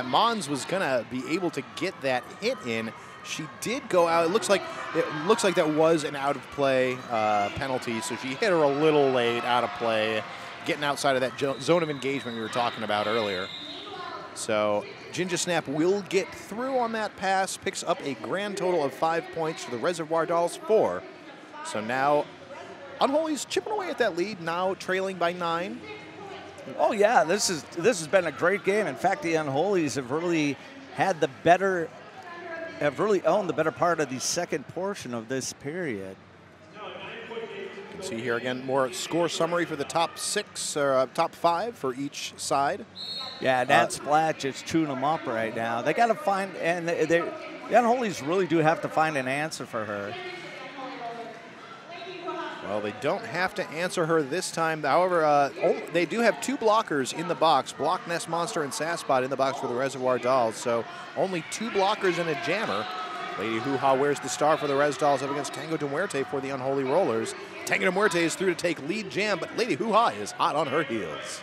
Mons was gonna be able to get that hit in. She did go out. It looks like that was an out of play penalty. So she hit her a little late, out of play, getting outside of that zone of engagement we were talking about earlier. So Ginger Snap will get through on that pass, picks up a grand total of 5 points for the Reservoir Dolls 4. So now Unholy's chipping away at that lead, now trailing by 9. Oh yeah, this has been a great game. In fact, the Unholies have really owned the better part of the second portion of this period. You can see here again more score summary for the top 6 or top 5 for each side. Yeah, Nat Splat just chewing them up right now. They got to find, and the Unholies really do have to find an answer for her. Well, they don't have to answer her this time. However, they do have 2 blockers in the box, Block Nest Monster and Sasspot in the box for the Reservoir Dolls. So only 2 blockers and a jammer. Lady Hoo-Ha wears the star for the Res Dolls up against Tango de Muerte for the Unholy Rollers. Tango de Muerte is through to take lead jam, but Lady Hoo-Ha is hot on her heels.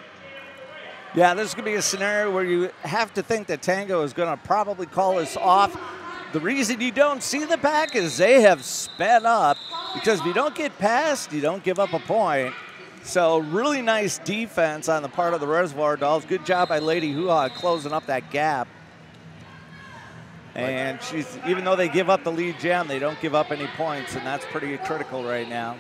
Yeah, this is going to be a scenario where you have to think that Tango is going to probably call us off. The reason you don't see the pack is they have sped up, because if you don't get past, you don't give up a point. So really nice defense on the part of the Reservoir Dolls. Good job by Lady Hoo-Ha closing up that gap. And even though they give up the lead jam, they don't give up any points, and that's pretty critical right now.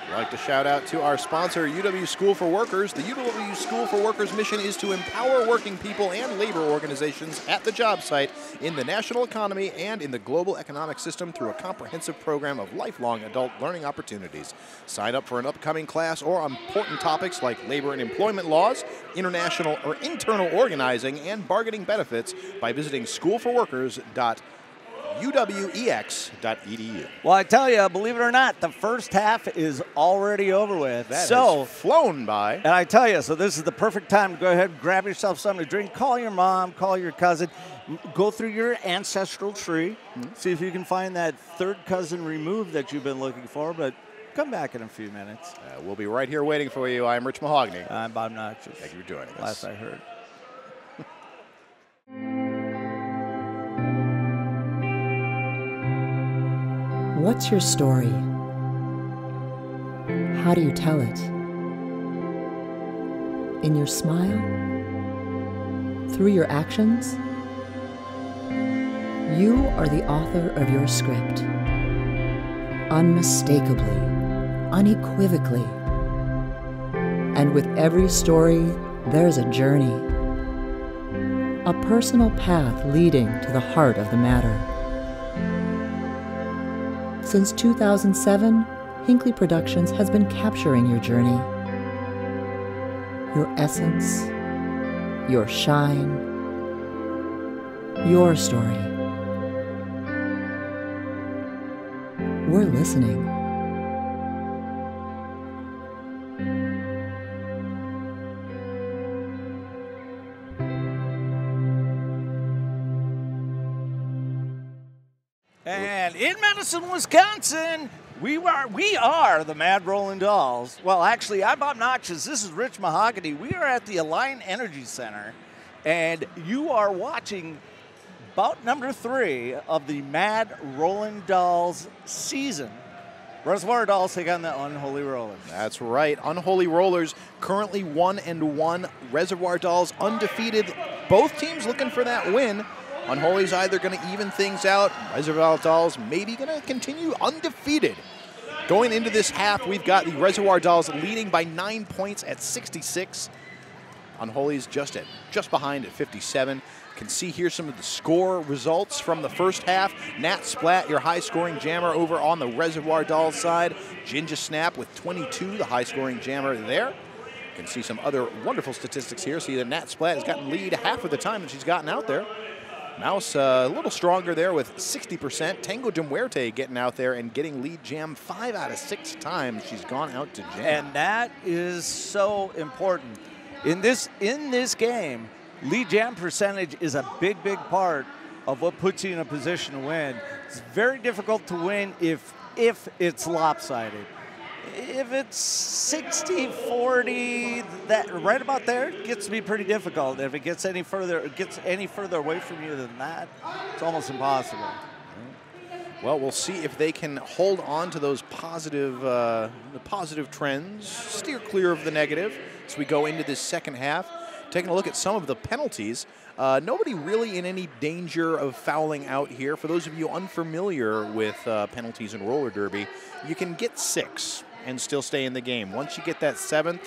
I'd like to shout out to our sponsor, UW School for Workers. The UW School for Workers mission is to empower working people and labor organizations at the job site, in the national economy, and in the global economic system through a comprehensive program of lifelong adult learning opportunities. Sign up for an upcoming class or important topics like labor and employment laws, international or internal organizing, and bargaining benefits by visiting schoolforworkers.uwex.edu. Well, I tell you, believe it or not, the first half is already over with. That has flown by. And I tell you, so this is the perfect time to go ahead and grab yourself something to drink. Call your mom, call your cousin, go through your ancestral tree, see if you can find that third cousin removed that you've been looking for, but come back in a few minutes. We'll be right here waiting for you. I'm Rich Mahogany. I'm Bob Notches. Thank you for joining us. Last I heard. What's your story? How do you tell it? In your smile? Through your actions? You are the author of your script. Unmistakably, unequivocally. And with every story, there's a journey. A personal path leading to the heart of the matter. Since 2007, Hinckley Productions has been capturing your journey, your essence, your shine, your story. We're listening. And in Madison, Wisconsin, we are the Mad Rolling Dolls. Well, actually, I'm Bob Notches. This is Rich Mahogany. We are at the Alliant Energy Center, and you are watching bout number 3 of the Mad Rolling Dolls season. Reservoir Dolls take on the Unholy Rollers. That's right. Unholy Rollers currently 1-1. Reservoir Dolls undefeated. Both teams looking for that win. Unholy's either going to even things out. Reservoir Dolls maybe going to continue undefeated. Going into this half, we've got the Reservoir Dolls leading by 9 points at 66. Unholy's just behind at 57. Can see here some of the score results from the first half. Nat Splat, your high-scoring jammer over on the Reservoir Dolls side. Ginger Snap with 22, the high-scoring jammer there. You can see some other wonderful statistics here. See that Nat Splat has gotten lead half of the time that she's gotten out there. Mouse a little stronger there with 60%. Tango de Muerte getting out there and getting lead jam 5 out of 6 times she's gone out to jam. And that is so important. In this game, lead jam percentage is a big part of what puts you in a position to win. It's very difficult to win if it's lopsided. If it's 60-40, that right about there gets to be pretty difficult. If it gets any further away from you than that, it's almost impossible. Well, we'll see if they can hold on to those positive trends, steer clear of the negative as we go into this second half. Taking a look at some of the penalties, nobody really in any danger of fouling out here. For those of you unfamiliar with penalties in roller derby, you can get 6 and still stay in the game. Once you get that 7th,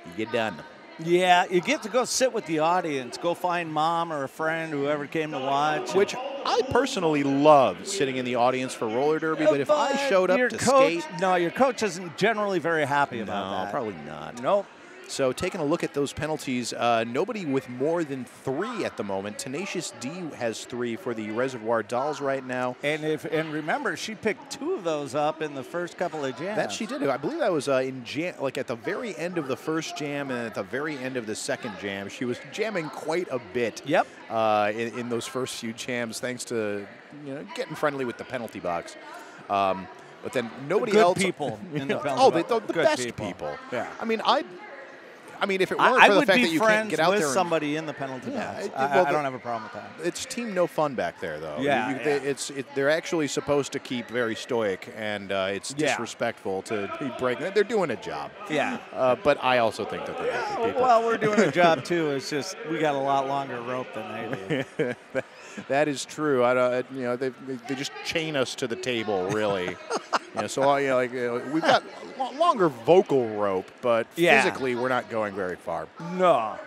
you get done. Yeah, you get to go sit with the audience, go find mom or a friend, whoever came to watch. Which I personally love sitting in the audience for roller derby, but if I showed up to skate... No, your coach isn't generally very happy about that. No, probably not. Nope. So taking a look at those penalties, nobody with more than 3 at the moment. Tenacious D has 3 for the Reservoir Dolls right now. And remember, she picked 2 of those up in the first couple of jams. That she did. I believe that was at the very end of the first jam and at the very end of the second jam. She was jamming quite a bit. Yep. In those first few jams, thanks to getting friendly with the penalty box. But then nobody else. Good people in the penalty box. The best people. Yeah. I mean, if it weren't for the fact that you can't get out there, I would be friends with somebody in the penalty box. I don't have a problem with that. It's team no fun back there, though. Yeah, they're actually supposed to keep very stoic, and it's disrespectful to be breaking. They're doing a job. Yeah. But I also think that they're happy people. Well, we're doing a job too. It's just we got a lot longer rope than they do. That is true. They just chain us to the table, really. We've got longer vocal rope, but physically we're not going very far. No.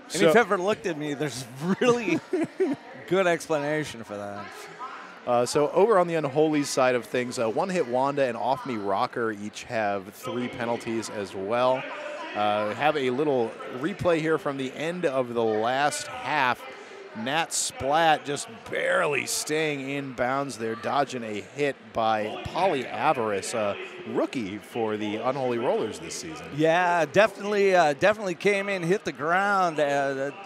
And if you've ever looked at me, there's really good explanation for that. So over on the Unholy side of things, One Hit Wanda and Off Me Rocker each have 3 penalties as well. Have a little replay here from the end of the last half. Nat Splat just barely staying in bounds there, dodging a hit by Polly Avarice, a rookie for the Unholy Rollers this season. Yeah, definitely came in, hit the ground,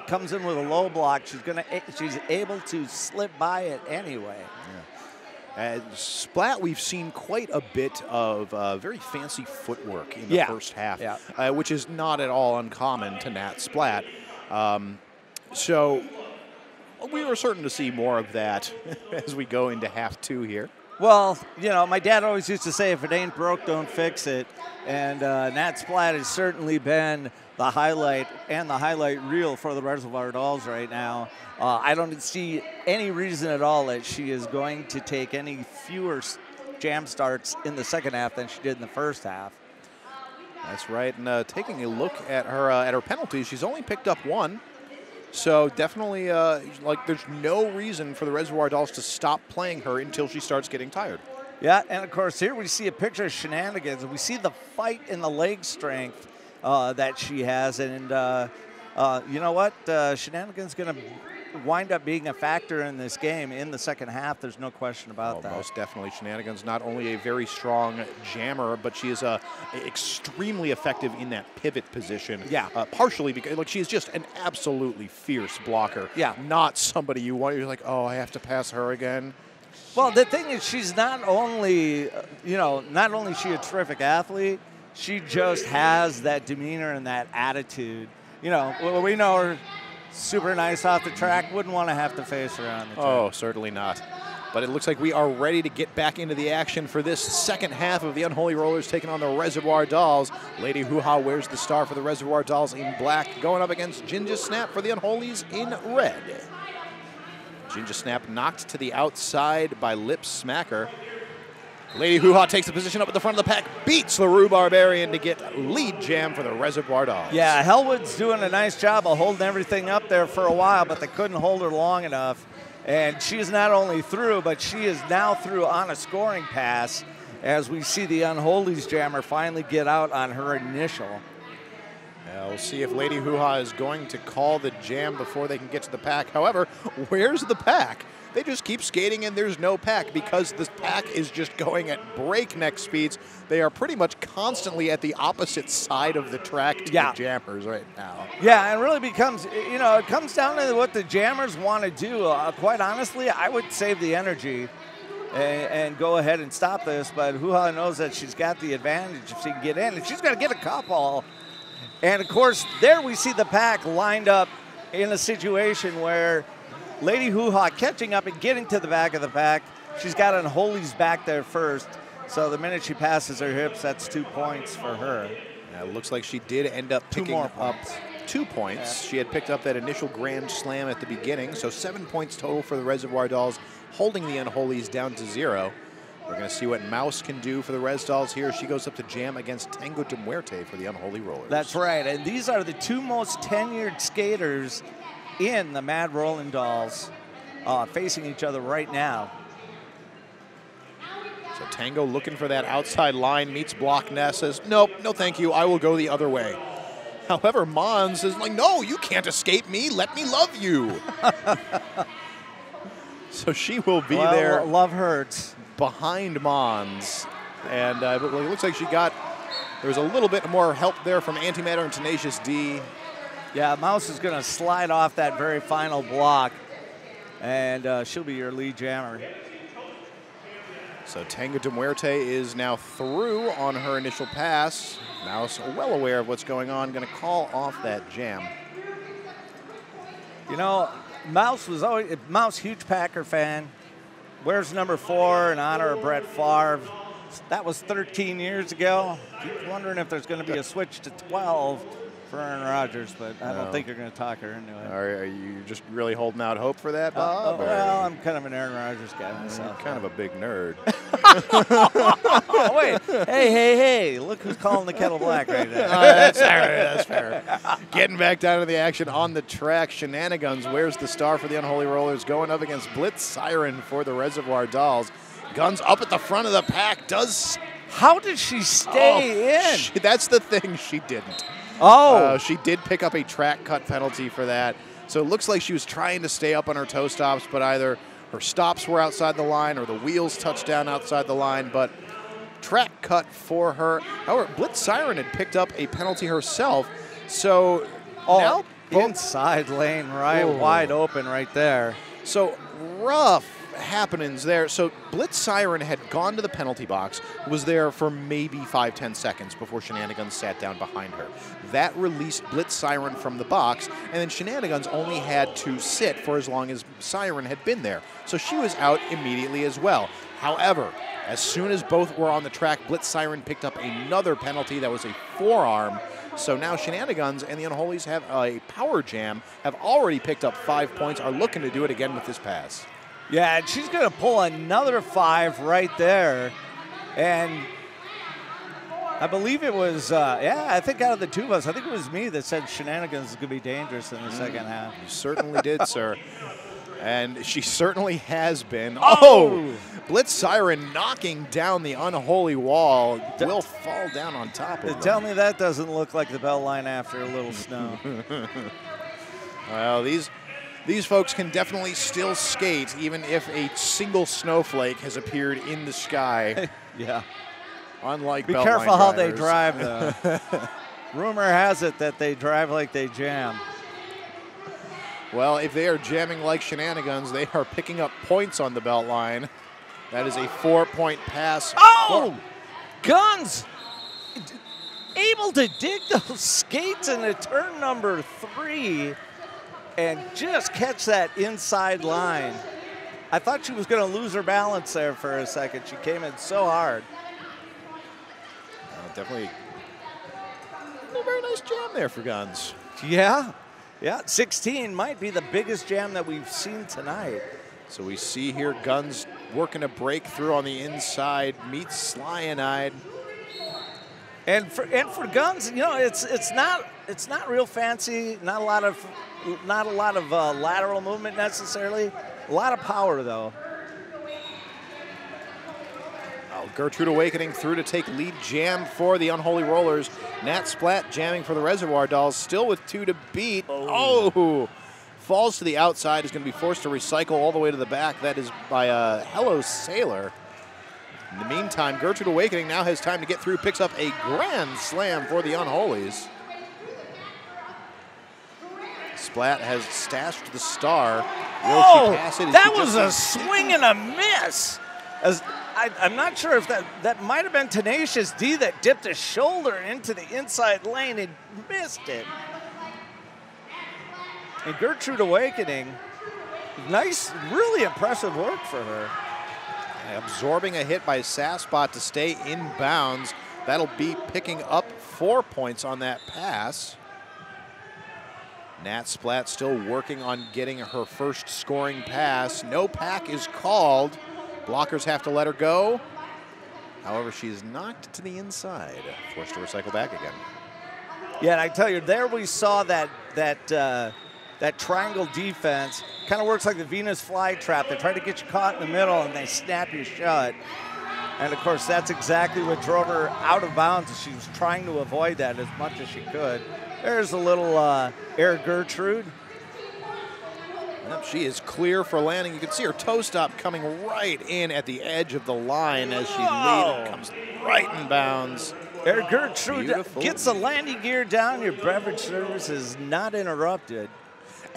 comes in with a low block. She's able to slip by it anyway. Yeah. Splat, we've seen quite a bit of very fancy footwork in the first half, which is not at all uncommon to Nat Splat. So we were certain to see more of that as we go into half 2 here. Well, my dad always used to say, if it ain't broke, don't fix it. And Nat Splat has certainly been the highlight and the highlight reel for the Reservoir Dolls right now. I don't see any reason at all that she is going to take any fewer jam starts in the second half than she did in the first half. That's right. And taking a look at her penalties, she's only picked up 1. So definitely, there's no reason for the Reservoir Dolls to stop playing her until she starts getting tired. Yeah, and of course here we see a picture of Shenanigans, and we see the fight and the leg strength that she has, and you know what? Shenanigans going to wind up being a factor in this game in the second half. There's no question about that. Most definitely. Shenanigans, not only a very strong jammer, but she is extremely effective in that pivot position. Yeah. Partially because she is just an absolutely fierce blocker. Yeah. Not somebody you're like, oh, I have to pass her again. Well, the thing is, she's not only is she a terrific athlete, she just has that demeanor and that attitude. We know her. Super nice off the track. Wouldn't want to have to face her on the track. Oh, certainly not. But it looks like we are ready to get back into the action for this second half of the Unholy Rollers taking on the Reservoir Dolls. Lady Hoo-Ha wears the star for the Reservoir Dolls in black, going up against Ginger Snap for the Unholies in red. Ginger Snap knocked to the outside by Lip Smacker. Lady Hoo-Ha takes the position up at the front of the pack, beats LaRue Barbarian to get lead jam for the Reservoir Dolls. Yeah, Hellwood's doing a nice job of holding everything up there for a while, but they couldn't hold her long enough. And she's not only through, but she is now through on a scoring pass as we see the Unholy's jammer finally get out on her initial. Yeah, we'll see if Lady Hoo-Ha is going to call the jam before they can get to the pack. However, where's the pack? They just keep skating and there's no pack because this pack is just going at breakneck speeds. They are pretty much constantly at the opposite side of the track to the jammers right now. Yeah, and it really becomes, you know, it comes down to what the jammers want to do. Quite honestly, I would save the energy and go ahead and stop this, but Hoo-Ha knows that she's got the advantage if she can get in, and she's going to get a couple. And, of course, there we see the pack lined up in a situation where Lady Hoo-Ha catching up and getting to the back of the pack. She's got Unholy's back there first, so the minute she passes her hips, that's 2 points for her. Yeah, it looks like she did end up picking up 2 points. Yeah. She had picked up that initial grand slam at the beginning, so 7 points total for the Reservoir Dolls, holding the Unholy's down to 0. We're going to see what Mouse can do for the Res Dolls here. She goes up to jam against Tango de Muerte for the Unholy Rollers. That's right, and these are the 2 most tenured skaters in the Mad Rollin' Dolls facing each other right now. So Tango looking for that outside line, meets Block Ness, says, nope, no thank you, I will go the other way. However, Mons is like, no, you can't escape me, let me love you. So she will be there. Love hurts. Behind Mons. And it looks like there was a little bit more help there from Antimatter and Tenacious D. Yeah, Mouse is going to slide off that very final block, and she'll be your lead jammer. So Tango de Muerte is now through on her initial pass. Mouse, well aware of what's going on, going to call off that jam. You know, Mouse, huge Packer fan. Wears number 4 in honor of Brett Favre. That was 13 years ago. Keep wondering if there's going to be a switch to 12 for Aaron Rodgers, but I don't think you're going to talk her into it. Are you just really holding out hope for that, Bob? Well, I'm kind of an Aaron Rodgers guy myself. Kind of a big nerd. Oh, wait. Hey. Look who's calling the kettle black right now. That's fair. Getting back down to the action on the track. Shenanigans, where's the star for the Unholy Rollers? Going up against Blitz Siren for the Reservoir Dolls. Guns up at the front of the pack. How did she stay in? That's the thing, she didn't. Oh. She did pick up a track cut penalty for that. So it looks like she was trying to stay up on her toe stops, but either her stops were outside the line or the wheels touched down outside the line, but track cut for her. However, Blitz Siren had picked up a penalty herself, so now inside lane, wide open right there. So rough happenings there. So Blitz Siren had gone to the penalty box, was there for maybe 5-10 seconds before Shenanigans sat down behind her. That released Blitz Siren from the box, and then Shenanigans only had to sit for as long as Siren had been there. So she was out immediately as well. However, as soon as both were on the track, Blitz Siren picked up another penalty that was a forearm. So now Shenanigans and the Unholies have a power jam, have already picked up 5 points, are looking to do it again with this pass. Yeah, and she's going to pull another 5 right there. And I believe it was, I think out of the 2 of us, I think it was me that said Shenanigans is going to be dangerous in the second half. You certainly did, sir. And she certainly has been. Oh! Blitz Siren knocking down the Unholy Wall. Will fall down on top of them. Tell me that doesn't look like the bell line after a little snow. Well, these folks can definitely still skate, even if a single snowflake has appeared in the sky. Yeah. Unlike Be Beltline careful how drivers. they drive, though. Rumor has it that they drive like they jam. Well, if they are jamming like Shenanigans, they are picking up points on the belt line. That is a 4-point pass. Oh! Guns! Able to dig those skates into turn number 3 and just catch that inside line. I thought she was going to lose her balance there for a second. She came in so hard. Definitely a very nice jam there for Guns. Yeah. 16 might be the biggest jam that we've seen tonight. So we see here Guns working a breakthrough on the inside, meets Cyanide. And for Guns, you know, it's not real fancy. Not a lot of lateral movement necessarily. A lot of power though. Gertrude Awakening through to take lead jam for the Unholy Rollers. Nat Splat jamming for the Reservoir Dolls, still with 2 to beat. Oh, falls to the outside, is going to be forced to recycle all the way to the back. That is by Hello Sailor. In the meantime, Gertrude Awakening now has time to get through, picks up a grand slam for the Unholies. Splat has stashed the star. Will she pass it? That was a swing and a miss. I'm not sure if that might have been Tenacious D that dipped his shoulder into the inside lane and missed it. And Gertrude Awakening, nice, really impressive work for her. Absorbing a hit by Sasspot to stay in bounds. That'll be picking up 4 points on that pass. Nat Splat still working on getting her first scoring pass. No pack is called. Blockers have to let her go. However, she is knocked to the inside, forced to recycle back again. Yeah, and I tell you, there we saw that triangle defense. Kind of works like the Venus flytrap. They try to get you caught in the middle and they snap you shut. And of course, that's exactly what drove her out of bounds. She was trying to avoid that as much as she could. There's a little air Gertrude. Yep, she is clear for landing. You can see her toe stop coming right in at the edge of the line as she leads and comes right in bounds. Air Gertrude Beautiful. gets the landing gear down. Your beverage service is not interrupted.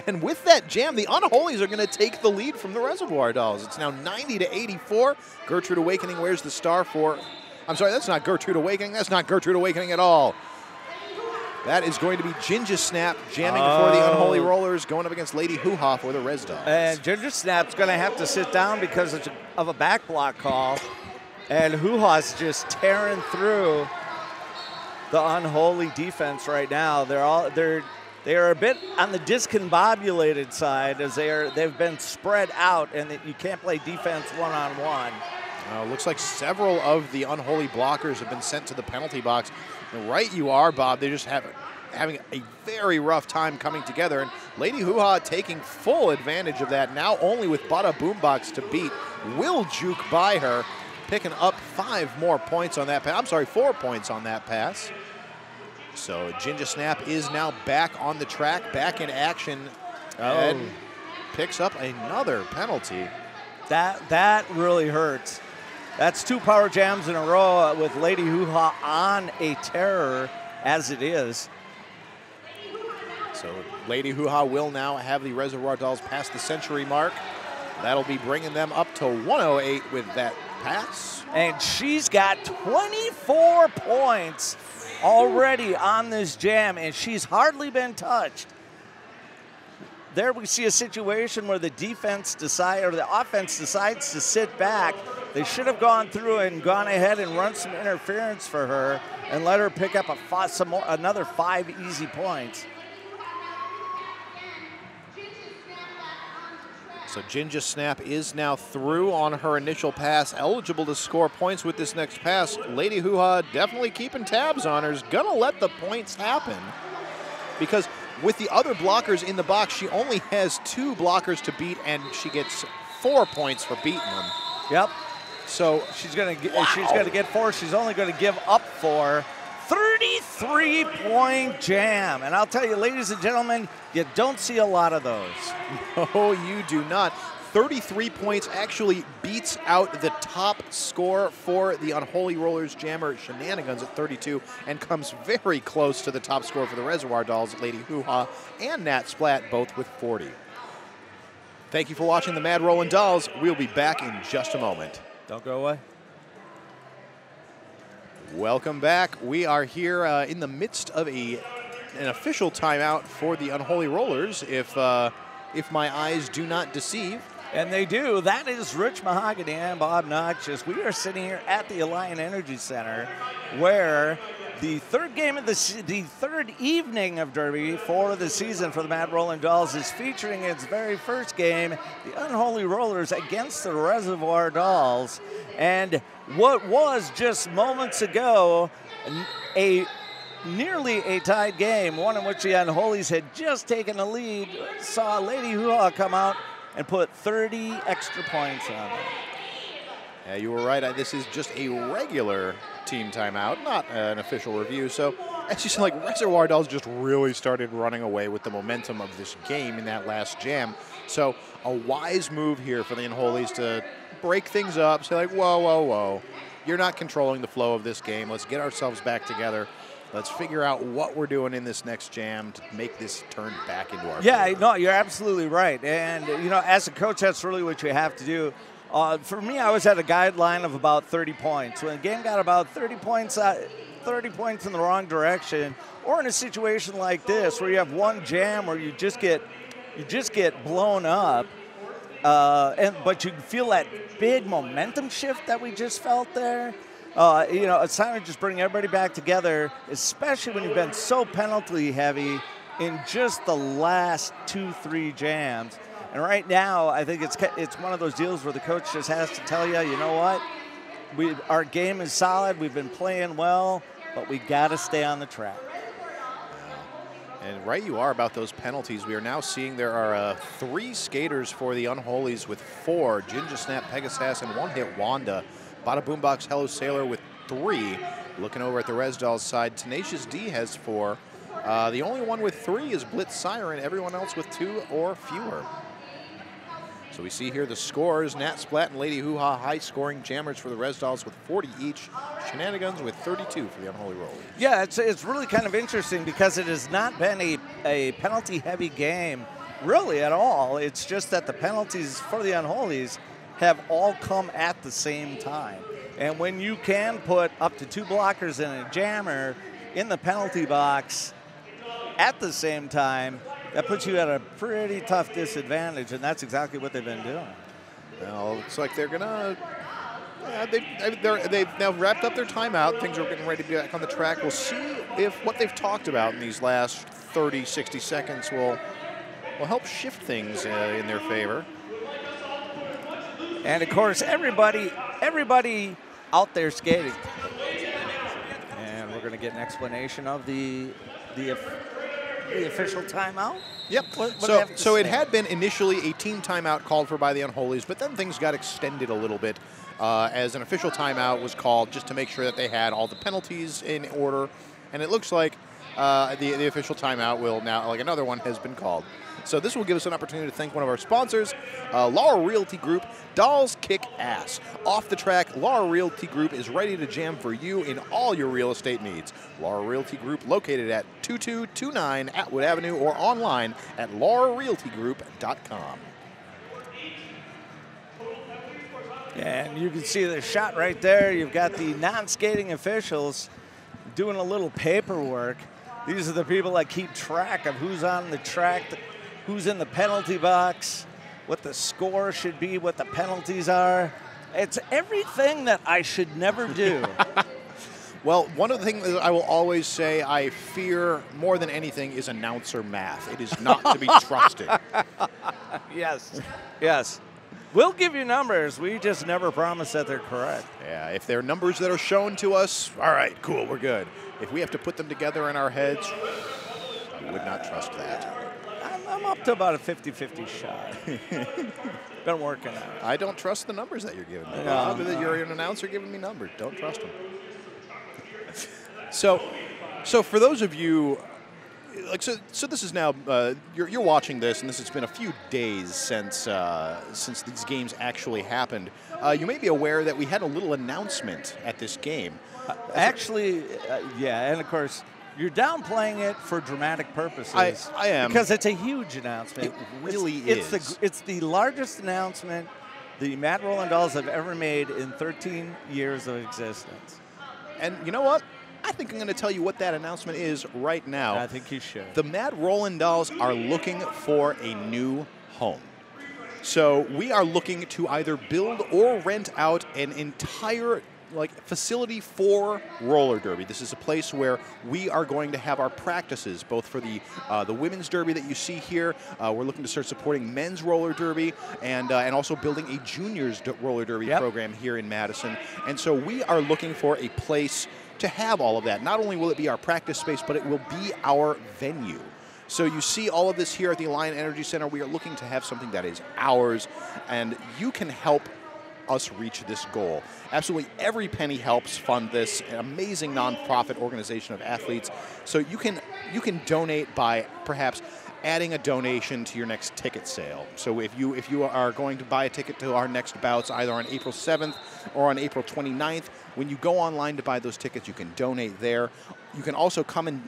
And with that jam, the Unholies are going to take the lead from the Reservoir Dolls. It's now 90 to 84. Gertrude Awakening wears the star for... I'm sorry, that's not Gertrude Awakening. That's not Gertrude Awakening at all. That is going to be Ginger Snap jamming before the Unholy Rollers, going up against Lady Hoo-Ha for the Res Dolls. And Ginger Snap's going to have to sit down because of a back block call. And Hoo-Ha's just tearing through the Unholy defense right now. They are a bit on the discombobulated side as they've been spread out and you can't play defense one-on-one. Looks like several of the Unholy blockers have been sent to the penalty box. And right you are, Bob. They just having a very rough time coming together. And Lady Hoo-Ha taking full advantage of that, now only with Bada Boombox to beat. Will juke by her, picking up 5 more points on that pass. I'm sorry, 4 points on that pass. So Ginger Snap is now back on the track, back in action, and picks up another penalty. That really hurts. That's 2 power jams in a row with Lady Hoo-Ha on a terror as it is. So Lady Hoo-Ha will now have the Reservoir Dolls past the century mark. That'll be bringing them up to 108 with that pass. And she's got 24 points already on this jam, and she's hardly been touched. There we see a situation where the offense decides to sit back. They should have gone through and gone ahead and run some interference for her and let her pick up another 5 easy points. So Ginger Snap is now through on her initial pass, eligible to score points with this next pass. Lady Hoo-Ha definitely keeping tabs on her, is gonna let the points happen because with the other blockers in the box, she only has 2 blockers to beat, and she gets 4 points for beating them. Yep. So she's gonna get 4. She's only gonna give up 4. 33-point jam, and I'll tell you, ladies and gentlemen, you don't see a lot of those. No, you do not. 33 points actually beats out the top score for the Unholy Rollers jammer Shenanigans at 32 and comes very close to the top score for the Reservoir Dolls, Lady Hoo-Ha and Nat Splat, both with 40. Thank you for watching the Mad Rollin' Dolls. We'll be back in just a moment. Don't go away. Welcome back. We are here in the midst of an official timeout for the Unholy Rollers, if my eyes do not deceive. And they do. That is Rich Mahogany and Bob Notches. We are sitting here at the Alliant Energy Center where The third game of the third evening of Derby for the season for the Mad Rolling Dolls is featuring its very first game, the Unholy Rollers against the Reservoir Dolls. And what was just moments ago nearly a tied game, one in which the Unholies had just taken the lead, saw Lady Hoo-Ha come out and put 30 extra points on them. Yeah, you were right. This is just a regular team timeout, not an official review. So, as you said, like, Reservoir Dolls just really started running away with the momentum of this game in that last jam. So, a wise move here for the Unholies to break things up, say like, whoa, whoa, whoa. You're not controlling the flow of this game. Let's get ourselves back together. Let's figure out what we're doing in this next jam to make this turn back into our favor. No, you're absolutely right. And, you know, as a coach, that's really what you have to do. For me, I was at a guideline of about 30 points. When a game got about 30 points in the wrong direction, or in a situation like this where you have one jam where you just get blown up, but you feel that big momentum shift that we just felt there. You know, it's time to just bring everybody back together, especially when you've been so penalty heavy in just the last 2-3 jams. And right now, I think it's one of those deals where the coach just has to tell you, you know what, our game is solid, we've been playing well, but we got to stay on the track. And right you are about those penalties. We are now seeing there are 3 skaters for the Unholies with 4, Ginger Snap, Pegasus, and one hit Wanda. Bada Boombox, Hello Sailor with 3. Looking over at the Res Dolls side, Tenacious D has 4. The only one with 3 is Blitz Siren, everyone else with 2 or fewer. So we see here the scores. Nat Splat and Lady Hoo-Ha, high-scoring jammers for the Res Dolls with 40 each. Shenanigans with 32 for the Unholy Rollers. Yeah, it's really kind of interesting because it has not been a penalty-heavy game really at all. It's just that the penalties for the Unholies have all come at the same time. And when you can put up to 2 blockers and a jammer in the penalty box at the same time, that puts you at a pretty tough disadvantage, and that's exactly what they've been doing. Well, looks like they're gonna. They've now wrapped up their timeout. Things are getting ready to be back on the track. We'll see if what they've talked about in these last 30, 60 seconds will help shift things in their favor. And of course, everybody out there skating. And we're going to get an explanation of the official timeout. Yep. So it had been initially a team timeout called for by the Unholies, but then things got extended a little bit as an official timeout was called just to make sure that they had all the penalties in order. And it looks like the official timeout will now, like another one has been called. So this will give us an opportunity to thank one of our sponsors, Laura Realty Group. Dolls kick ass. Off the track, Laura Realty Group is ready to jam for you in all your real estate needs. Laura Realty Group located at 2229 Atwood Avenue or online at laurarealtygroup.com. And you can see the shot right there. You've got the non-skating officials doing a little paperwork. These are the people that keep track of who's on the track, who's in the penalty box, what the score should be, what the penalties are. It's everything that I should never do. Well, one of the things that I will always say I fear more than anything is announcer math. It is not to be trusted. Yes. We'll give you numbers. We just never promise that they're correct. Yeah, if they're numbers that are shown to us, all right, cool, we're good. If we have to put them together in our heads, we would not trust that. I'm up to about a 50-50 shot. Been working on it. I don't trust the numbers that you're giving me. No. You're an announcer giving me numbers. Don't trust them. So for those of you, so this is now you're watching this, and this has been a few days since these games actually happened. You may be aware that we had a little announcement at this game. Yeah, and of course, you're downplaying it for dramatic purposes. I am. Because it's a huge announcement. It really is. It's the largest announcement the Mad Rolling Dolls have ever made in 13 years of existence. And you know what? I think I'm going to tell you what that announcement is right now. I think you should. The Mad Rolling Dolls are looking for a new home. So we are looking to either build or rent out an entire facility for roller derby. This is a place where we are going to have our practices, both for the women's derby that you see here. We're looking to start supporting men's roller derby and also building a juniors roller derby program here in Madison. And so we are looking for a place to have all of that. Not only will it be our practice space, but it will be our venue. So you see all of this here at the Alliant Energy Center. We are looking to have something that is ours, and you can help us reach this goal. Absolutely every penny helps fund this amazing nonprofit organization of athletes. So you can donate by perhaps adding a donation to your next ticket sale. So if you are going to buy a ticket to our next bouts either on April 7th or on April 29th, when you go online to buy those tickets, you can donate there. You can also come and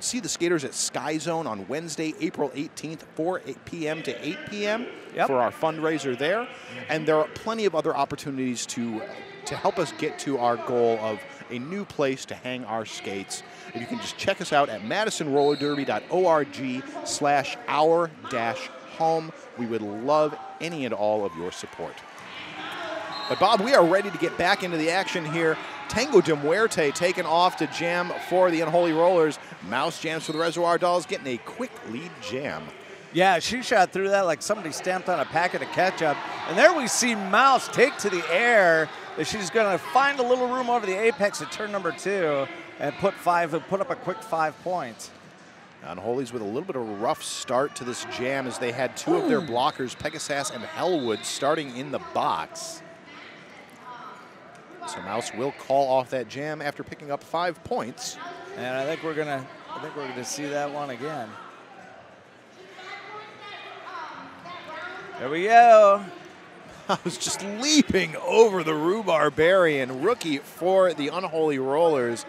see the skaters at Sky Zone on Wednesday, April 18th, 4 p.m. to 8 p.m. for our fundraiser there. And there are plenty of other opportunities to help us get to our goal of a new place to hang our skates. If you can just check us out at madisonrollerderby.org/our-home. We would love any and all of your support. But Bob, we are ready to get back into the action here. Tango de Muerte taken off to jam for the Unholy Rollers. Mouse jams for the Reservoir Dolls, getting a quick lead jam. Yeah, she shot through that like somebody stamped on a packet of ketchup. And there we see Mouse take to the air. She's going to find a little room over the apex at turn number 2 and put up a quick 5 points. Unholies with a little bit of a rough start to this jam as they had 2 of their blockers, Pegasus and Hellwood, starting in the box. So Mouse will call off that jam after picking up 5 points. And I think we're gonna see that one again. There we go. I was just leaping over the Rhubarbarian, rookie for the Unholy Rollers.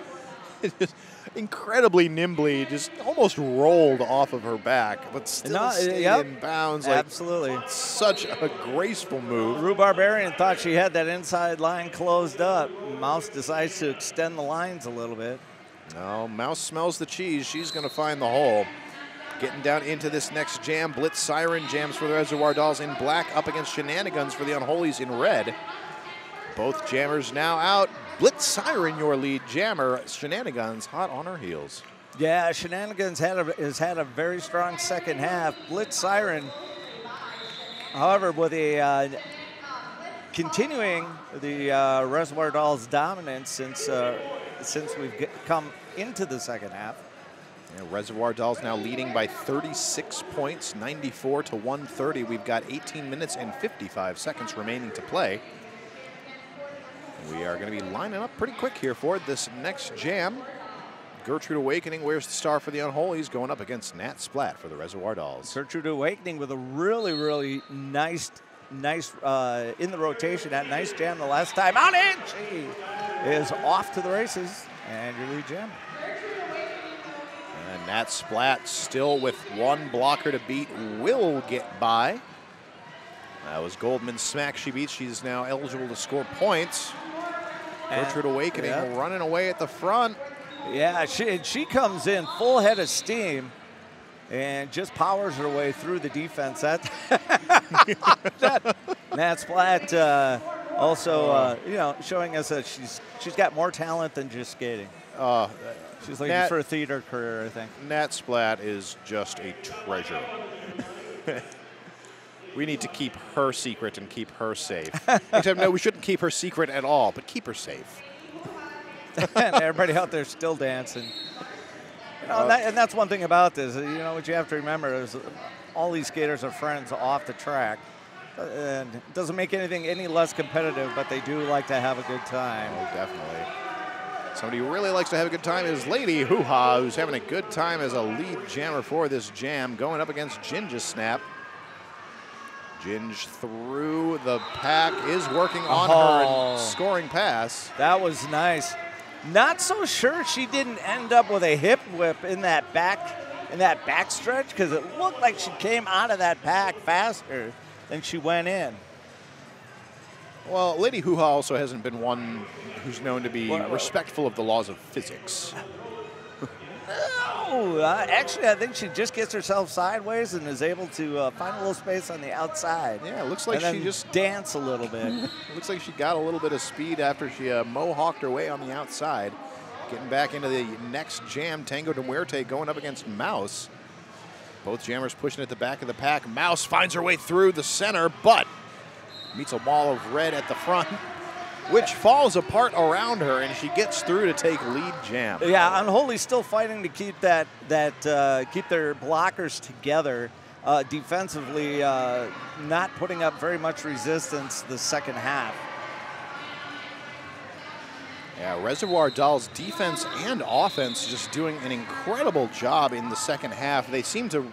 Just incredibly nimbly, just almost rolled off of her back, but still stayed in bounds. Absolutely. Such a graceful move. Rhubarbarian thought she had that inside line closed up. Mouse decides to extend the lines a little bit. No, Mouse smells the cheese. She's going to find the hole. Getting down into this next jam, Blitz Siren jams for the Reservoir Dolls in black up against Shenanigans for the Unholies in red. Both jammers now out. Blitz Siren, your lead jammer. Shenanigans hot on her heels. Yeah, Shenanigans has had a very strong second half. Blitz Siren, however, with a continuing the Reservoir Dolls dominance since we've come into the second half. Yeah, Reservoir Dolls now leading by 36 points, 94 to 130. We've got 18 minutes and 55 seconds remaining to play. We are going to be lining up pretty quick here for this next jam. Gertrude Awakening wears the star for the Unholies, going up against Nat Splat for the Reservoir Dolls. Gertrude Awakening with a really, really nice in the rotation. That nice jam the last time on it. She is off to the races, and your lead jam. And Nat Splat still with 1 blocker to beat will get by. That was Goldman's smack she beat. She's now eligible to score points. Gertrude Awakening running away at the front. Yeah, she comes in full head of steam and just powers her way through the defense. Nat Splat also showing us that she's got more talent than just skating. She's looking for a theater career, I think. Nat Splat is just a treasure. We need to keep her secret and keep her safe. Except, no, we shouldn't keep her secret at all, but keep her safe. And everybody out there still dancing. And that's one thing about this. What you have to remember is all these skaters are friends off the track. And it doesn't make anything any less competitive, but they do like to have a good time. Oh, definitely. Somebody who really likes to have a good time is Lady Hoo-Ha, who's having a good time as a lead jammer for this jam, going up against Ginge Snap. Ginge through the pack is working on her and scoring pass. That was nice. Not so sure she didn't end up with a hip whip in that back stretch, because it looked like she came out of that pack faster than she went in. Well, Lady Hoo-Ha also hasn't been one who's known to be respectful of the laws of physics. No, actually, I think she just gets herself sideways and is able to find a little space on the outside. Yeah, it looks like and she then just dance a little bit. It looks like she got a little bit of speed after she mohawked her way on the outside. Getting back into the next jam, Tango de Muerte going up against Mouse. Both jammers pushing at the back of the pack. Mouse finds her way through the center, but meets a wall of red at the front, which falls apart around her, and she gets through to take lead jam. Yeah, Unholy still fighting to keep keep their blockers together defensively, not putting up very much resistance the second half. Yeah, Reservoir Dolls defense and offense just doing an incredible job in the second half. They seem to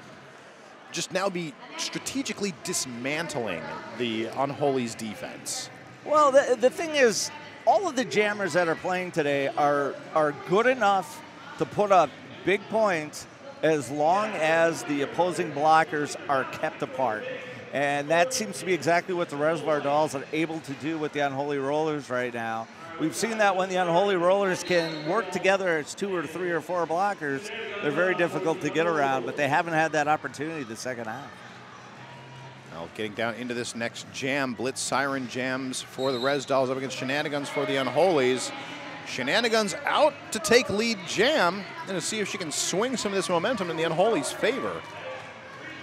just now be strategically dismantling the Unholy's defense. Well, the thing is, all of the jammers that are playing today are good enough to put up big points as long as the opposing blockers are kept apart. And that seems to be exactly what the Reservoir Dolls are able to do with the Unholy Rollers right now. We've seen that when the Unholy Rollers can work together as 2 or 3 or 4 blockers, they're very difficult to get around, but they haven't had that opportunity the second half. Now getting down into this next jam, Blitz Siren jams for the Res Dolls up against Shenanigans for the Unholies. Shenanigans out to take lead jam and to see if she can swing some of this momentum in the Unholies' favor.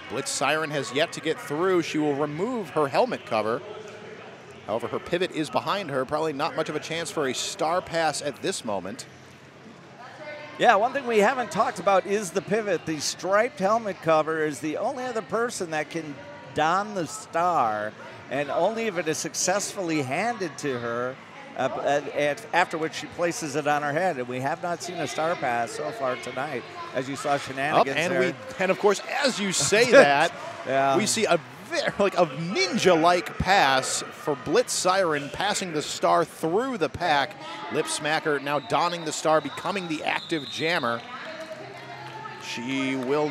Blitz Siren has yet to get through. She will remove her helmet cover. However, her pivot is behind her. Probably not much of a chance for a star pass at this moment. Yeah, one thing we haven't talked about is the pivot. The striped helmet cover is the only other person that can don the star, and only if it is successfely handed to her, after which she places it on her head. And we have not seen a star pass so far tonight, as you saw Shenanigans there. And of course, as you say that, yeah. we see a ninja-like pass for Blitz Siren, passing the star through the pack. Lip Smacker now donning the star, becoming the active jammer. She will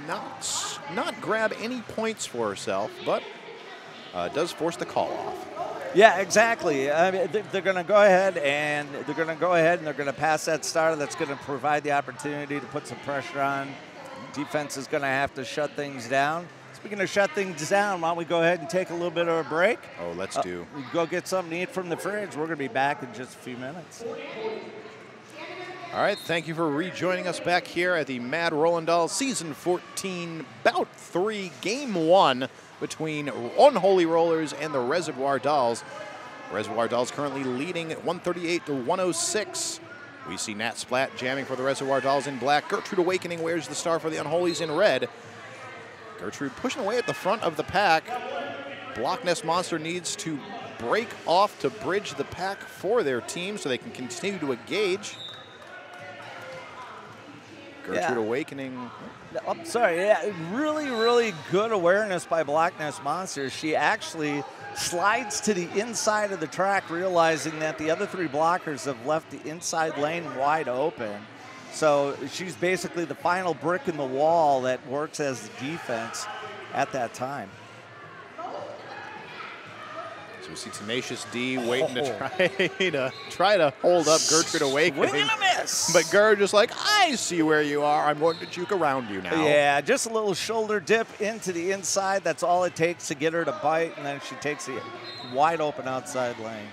not grab any points for herself, but does force the call off. Yeah, exactly. I mean, they're going to go ahead and they're going to pass that star. That's going to provide the opportunity to put some pressure on. Defense is going to have to shut things down. Speaking of shut things down, why don't we go ahead and take a little bit of a break? Oh, let's do. Go get something to eat from the fridge. We're going to be back in just a few minutes. All right, thank you for rejoining us back here at the Mad Rollin' Dolls Season 14 Bout 3 Game 1 between Unholy Rollers and the Reservoir Dolls. Reservoir Dolls currently leading at 138 to 106. We see Nat Splat jamming for the Reservoir Dolls in black. Gertrude Awakening wears the star for the Unholies in red. Gertrude pushing away at the front of the pack. Block Nest Monster needs to break off to bridge the pack for their team so they can continue to engage. Gertrude Awakening. I'm sorry. Yeah, really, really good awareness by Block Nest Monster. She actually slides to the inside of the track, realizing that the other 3 blockers have left the inside lane wide open. So she's basically the final brick in the wall that works as the defense at that time. So we see Tenacious D waiting to try to hold up Gertrude Awakening. Swing and a miss. But Gertrude just like, I see where you are. I'm going to juke around you now. Yeah, just a little shoulder dip into the inside. That's all it takes to get her to bite, and then she takes the wide open outside lane.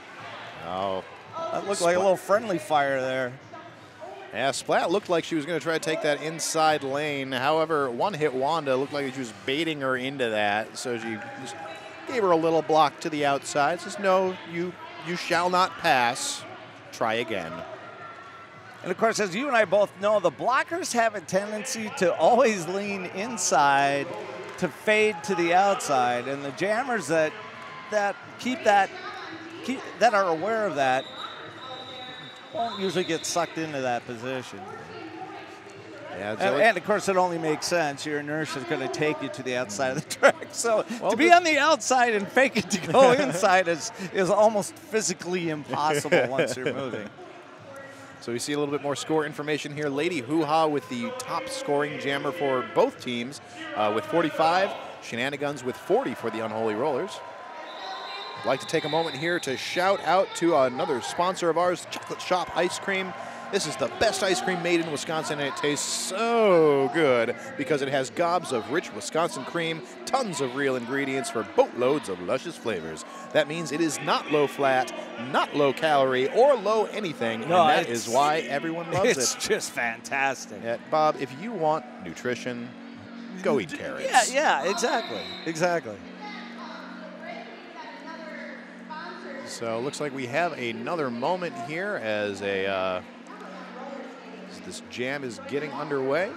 Oh. That looked like a little friendly fire there. Yeah, Splat looked like she was going to try to take that inside lane. However, one hit Wanda looked like she was baiting her into that. So she just gave her a little block to the outside. Says, no, you shall not pass. Try again. And of course, as you and I both know, the blockers have a tendency to always lean inside to fade to the outside. And the jammers that are aware of that won't usually get sucked into that position. Yeah, and of course, it only makes sense. Your inertia is going to take you to the outside of the track. So to be on the outside and fake it to go inside is almost physically impossible once you're moving. So we see a little bit more score information here. Lady Hoo-Ha with the top scoring jammer for both teams with 45. Shenanigans with 40 for the Unholy Rollers. I'd like to take a moment here to shout out to another sponsor of ours, Chocolate Shop Ice Cream. This is the best ice cream made in Wisconsin, and it tastes so good because it has gobs of rich Wisconsin cream, tons of real ingredients for boatloads of luscious flavors. That means it is not low flat, not low calorie, or low anything, and that is why everyone loves it. It's just fantastic. Yeah, Bob, if you want nutrition, go eat carrots. Yeah, exactly. Exactly. So it looks like we have another moment here as this jam is getting underway.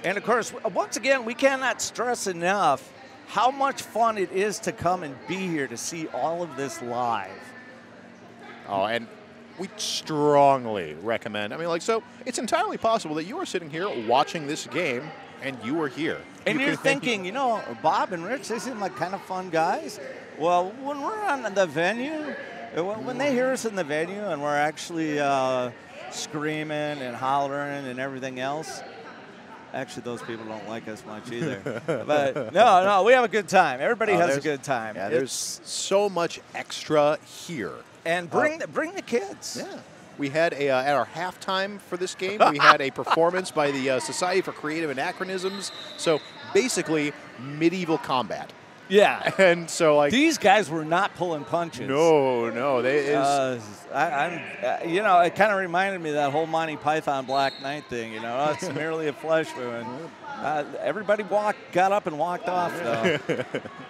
And of course, once again, we cannot stress enough how much fun it is to come and be here to see all of this live. Oh, and we strongly recommend. I mean, so it's entirely possible that you are sitting here watching this game and you were here. And you're thinking, Bob and Rich, they seem like kind of fun guys. Well, when we're on the venue, when they hear us in the venue and we're actually screaming and hollering and everything else, actually those people don't like us much either. But no, we have a good time. Everybody has a good time. Yeah, there's so much extra here. And bring the kids. Yeah. We had at our halftime for this game, we had a performance by the Society for Creative Anachronisms. So basically, medieval combat. Yeah. And so, these guys were not pulling punches. No. It kind of reminded me of that whole Monty Python Black Knight thing. It's merely a flesh wound. Everybody got up and walked off, though.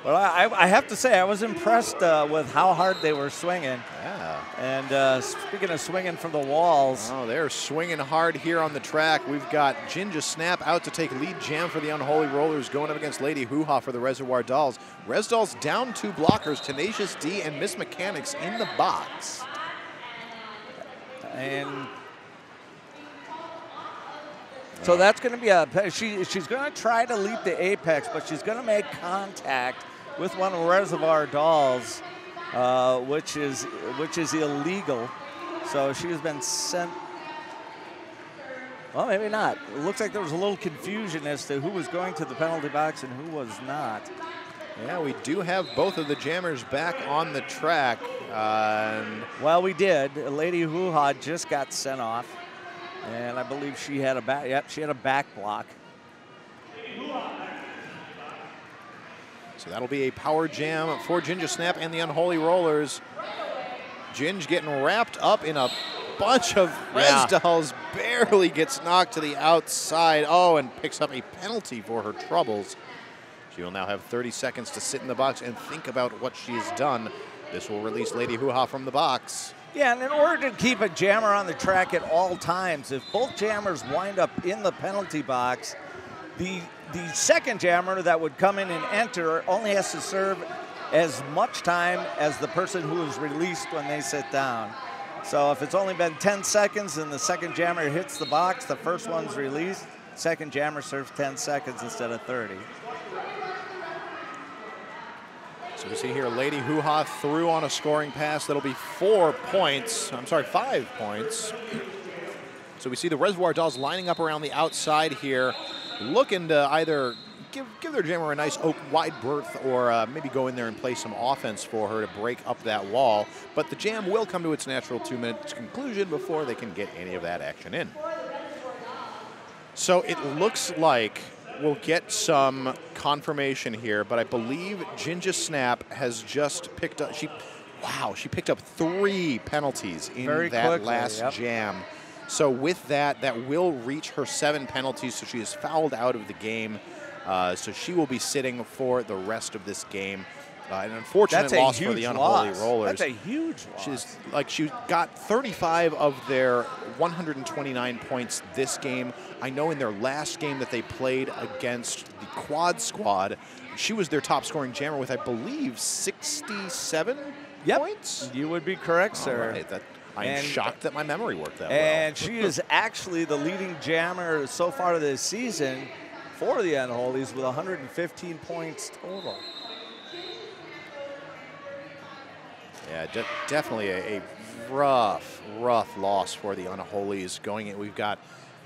But I have to say, I was impressed with how hard they were swinging. Yeah. And speaking of swinging from the walls. Oh, they're swinging hard here on the track. We've got Ginger Snap out to take lead jam for the Unholy Rollers, going up against Lady Hoo-Ha for the Reservoir Dolls. Res Dolls down 2 blockers, Tenacious D and Miss Mechanics in the box. And so that's going to be she's going to try to leap the apex, but she's going to make contact with one of Reservoir Dolls, which is illegal. So she has been sent. Well, maybe not. It looks like there was a little confusion as to who was going to the penalty box and who was not. Yeah, we do have both of the jammers back on the track. Well, we did. Lady Hoo-Ha just got sent off. And I believe she had a back. Yep, she had a back block. So that'll be a power jam for Ginger Snap and the Unholy Rollers. Ginge getting wrapped up in a bunch of Res Dolls, barely gets knocked to the outside. Oh, and picks up a penalty for her troubles. She will now have 30 seconds to sit in the box and think about what she has done. This will release Lady Hoo-Ha from the box. Yeah, and in order to keep a jammer on the track at all times, if both jammers wind up in the penalty box, the second jammer that would come in and enter only has to serve as much time as the person who is released when they sit down. So if it's only been 10 seconds and the second jammer hits the box, the first one's released, second jammer serves 10 seconds instead of 30. So we see here Lady Hoo-Ha through on a scoring pass. That'll be 5 points. So we see the Reservoir Dolls lining up around the outside here, looking to either give their jammer a nice wide berth or maybe go in there and play some offense for her to break up that wall. But the jam will come to its natural 2-minute conclusion before they can get any of that action in. So it looks like we'll get some confirmation here, but I believe Ginger Snap has just picked up. She picked up 3 penalties in that last jam. So with that will reach her 7 penalties. So she is fouled out of the game. So she will be sitting for the rest of this game. An unfortunate loss for the Unholy Rollers. That's a huge loss. She got 35 of their 129 points this game. I know in their last game that they played against the Quad Squad, she was their top scoring jammer with, I believe, 67 points. You would be correct, sir. Right, I am shocked that my memory worked that well. And she is actually the leading jammer so far this season for the Unholies with 115 points total. Yeah, definitely a rough loss for the Unholies going in. We've got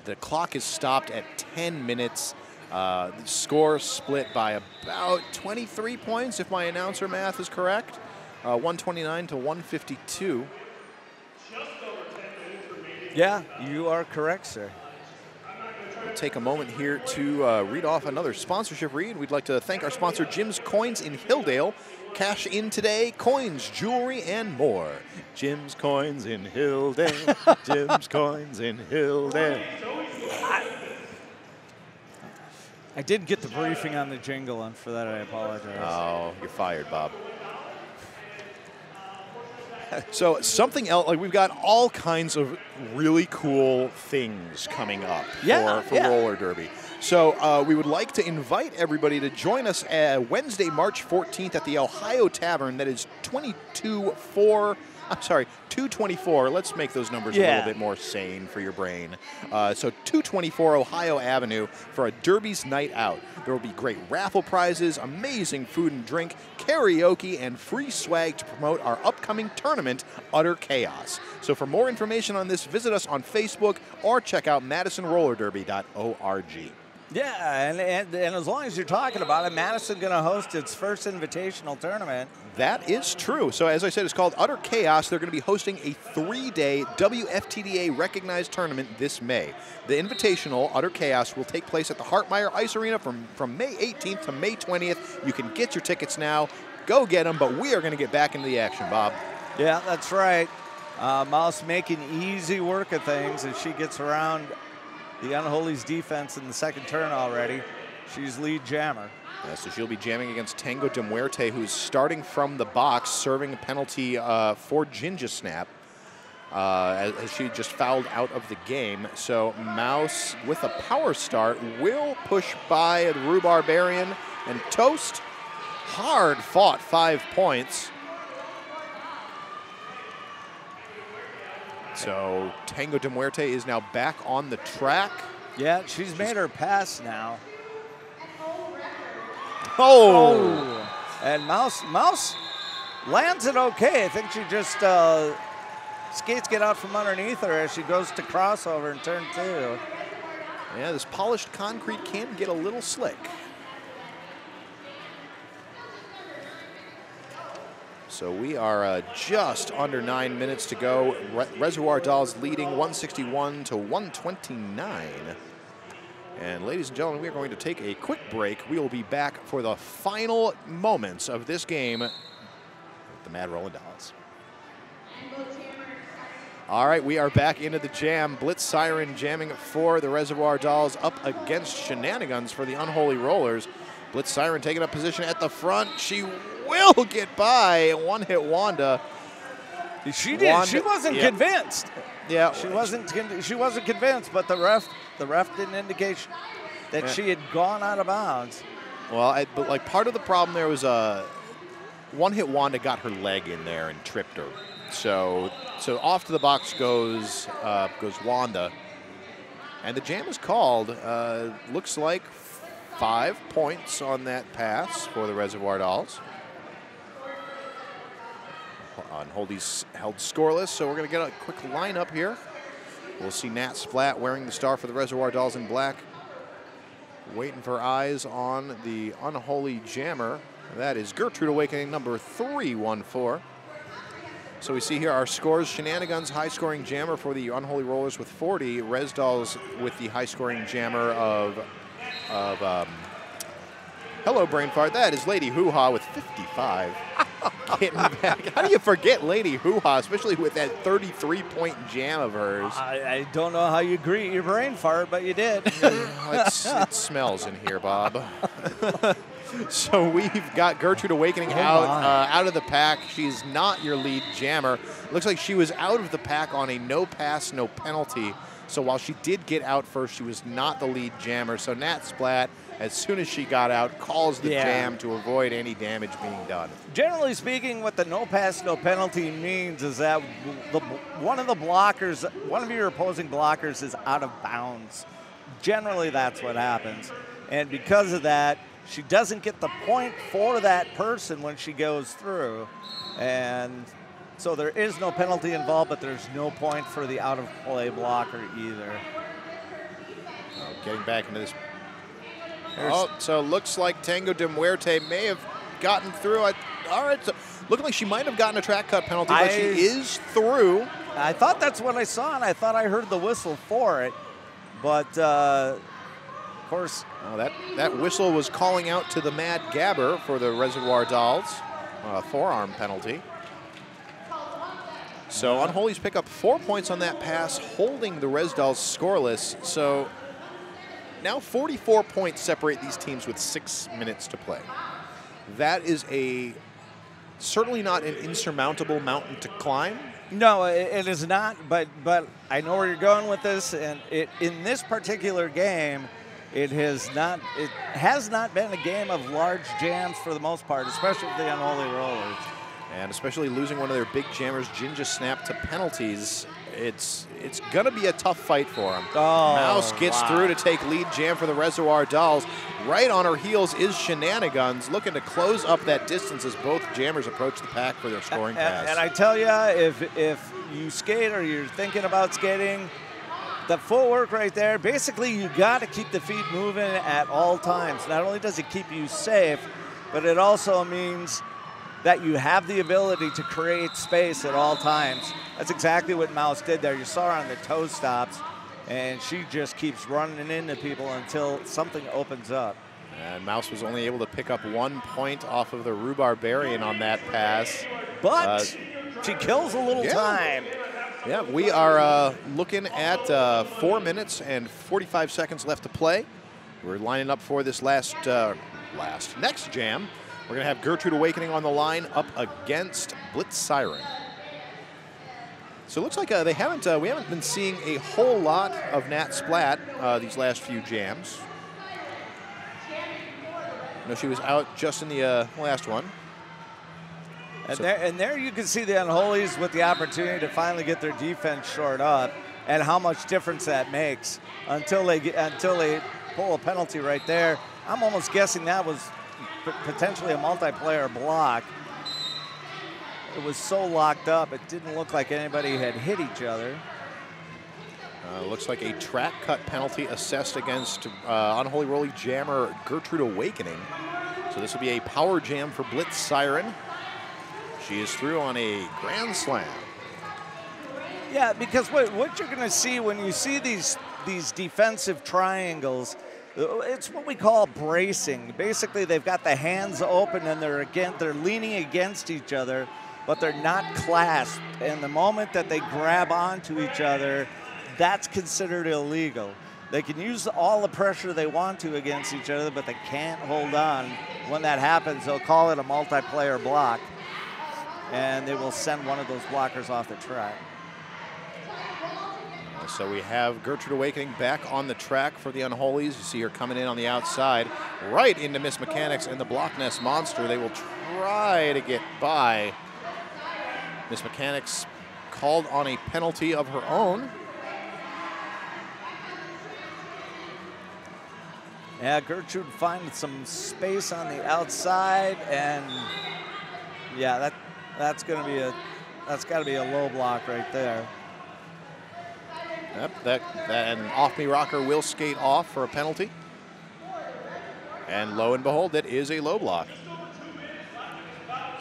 the clock is stopped at 10 minutes. The score split by about 23 points, if my announcer math is correct. 129 to 152. Yeah, you are correct, sir. We'll take a moment here to read off another sponsorship read. We'd like to thank our sponsor, Jim's Coins in Hilldale. Cash in today, coins, jewelry, and more. Jim's Coins in Hilldale. Jim's Coins in Hilldale. I didn't get the briefing on the jingle, and for that I apologize. Oh, you're fired, Bob. So something else, like we've got all kinds of really cool things coming up for roller derby. So we would like to invite everybody to join us Wednesday, March 14th at the Ohio Tavern. That is 224. Let's make those numbers a little bit more sane for your brain. So 224 Ohio Avenue for a Derby's Night Out. There will be great raffle prizes, amazing food and drink, karaoke, and free swag to promote our upcoming tournament, Utter Chaos. So for more information on this, visit us on Facebook or check out MadisonRollerDerby.org. Yeah, and as long as you're talking about it, Madison going to host its first invitational tournament. That is true. So as I said, it's called Utter Chaos. They're going to be hosting a 3-day WFTDA recognized tournament this May. The invitational, Utter Chaos, will take place at the Hartmeyer Ice Arena from May 18th to May 20th. You can get your tickets now. Go get them, but we are going to get back into the action, Bob. Yeah, that's right. Mouse making easy work of things as she gets around the Unholy's defense in the second turn already. She's lead jammer. Yeah, so she'll be jamming against Tango de Muerte, who's starting from the box, serving a penalty for Ginger Snap, as she just fouled out of the game. So Mouse, with a power start, will push by the Rue Barbarian and toast. Hard fought 5 points. So Tango de Muerte is now back on the track. Yeah, she's made her pass now. Oh! And Mouse lands it okay. I think she just skates get out from underneath her as she goes to crossover in turn 2. Yeah, this polished concrete can get a little slick. So we are just under 9 minutes to go. Reservoir Dolls leading 161 to 129. And ladies and gentlemen, we are going to take a quick break. We will be back for the final moments of this game with the Mad Rollin' Dolls. All right, we are back into the jam. Blitz Siren jamming for the Reservoir Dolls up against Shenanigans for the Unholy Rollers. Blitz Siren taking up position at the front. She will get by. One-hit Wanda. She did. She wasn't convinced. Yeah, she wasn't convinced, but the ref didn't indicate that she had gone out of bounds. Well, but like part of the problem there was one-hit Wanda got her leg in there and tripped her. So off to the box goes Wanda, and the jam is called. Looks like 5 points on that pass for the Reservoir Dolls. Unholy's held scoreless, so we're going to get a quick lineup here. We'll see Nat Splat wearing the star for the Reservoir Dolls in black, waiting for eyes on the Unholy Jammer. That is Gertrude Awakening, number 314. So we see here our scores. Shenanigans, high-scoring jammer for the Unholy Rollers with 40. Res Dolls with the high-scoring jammer of Hello, Brain Fart. That is Lady Hoo-Ha with 55. Getting back. How do you forget Lady Hoo-Ha, especially with that 33-point jam of hers? I don't know how you greet your brain fart, but you did. It smells in here, Bob. So we've got Gertrude Awakening out of the pack. She's not your lead jammer. Looks like she was out of the pack on a no pass, no penalty. So while she did get out first, she was not the lead jammer. So Nat Splat, as soon as she got out, calls the jam to avoid any damage being done. Generally speaking, what the no pass, no penalty means is that one of your opposing blockers is out of bounds. Generally, that's what happens. And because of that, she doesn't get the point for that person when she goes through. And so there is no penalty involved, but there's no point for the out-of-play blocker either. Getting back into this. So looks like Tango de Muerte may have gotten through. All right, so looking like she might have gotten a track cut penalty, but she is through. I thought that's what I saw, and I thought I heard the whistle for it. But, of course... Oh, that whistle was calling out to the Mad Gabber for the Reservoir Dolls. Forearm penalty. So Unholy's pick up 4 points on that pass, holding the Res Dolls scoreless. So now 44 points separate these teams with 6 minutes to play. That is certainly not an insurmountable mountain to climb. No, it is not, but I know where you're going with this, and in this particular game, it has not been a game of large jams for the most part, especially with the Unholy Rollers. And especially losing one of their big jammers, Jinja Snap, to penalties, it's going to be a tough fight for them. Oh, Mouse gets through to take lead jam for the Reservoir Dolls. Right on her heels is Shenanigans, looking to close up that distance as both jammers approach the pack for their scoring pass. And I tell you, if you skate or you're thinking about skating, the footwork right there, basically you got to keep the feet moving at all times. Not only does it keep you safe, but it also means that you have the ability to create space at all times. That's exactly what Mouse did there. You saw her on the toe stops, and she just keeps running into people until something opens up. And Mouse was only able to pick up 1 point off of the Rhubarbarian on that pass. But she kills a little time. Yeah, we are looking at 4 minutes and 45 seconds left to play. We're lining up for this next jam. We're going to have Gertrude Awakening on the line up against Blitz Siren. So it looks like we haven't been seeing a whole lot of Nat Splat these last few jams. I know she was out just in the last one. And there you can see the Unholies with the opportunity to finally get their defense shored up, and how much difference that makes until they pull a penalty right there. I'm almost guessing that was potentially a multiplayer block. It was so locked up, it didn't look like anybody had hit each other. Looks like a track cut penalty assessed against Unholy Roller jammer Gertrude Awakening. So this will be a power jam for Blitz Siren. She is through on a grand slam. Yeah, because what you're going to see when you see these defensive triangles, it's what we call bracing. Basically, they've got the hands open and they're leaning against each other, but they're not clasped. And the moment that they grab onto each other, that's considered illegal. They can use all the pressure they want to against each other, but they can't hold on. When that happens, they'll call it a multiplayer block, and they will send one of those blockers off the track. So we have Gertrude Awakening back on the track for the Unholies. You see her coming in on the outside, right into Miss Mechanics and the Block Nest Monster. They will try to get by. Miss Mechanics called on a penalty of her own. Yeah, Gertrude finds some space on the outside, and yeah, that's got to be a low block right there. Yep, and Off Me Rocker will skate off for a penalty. And lo and behold, that is a low block.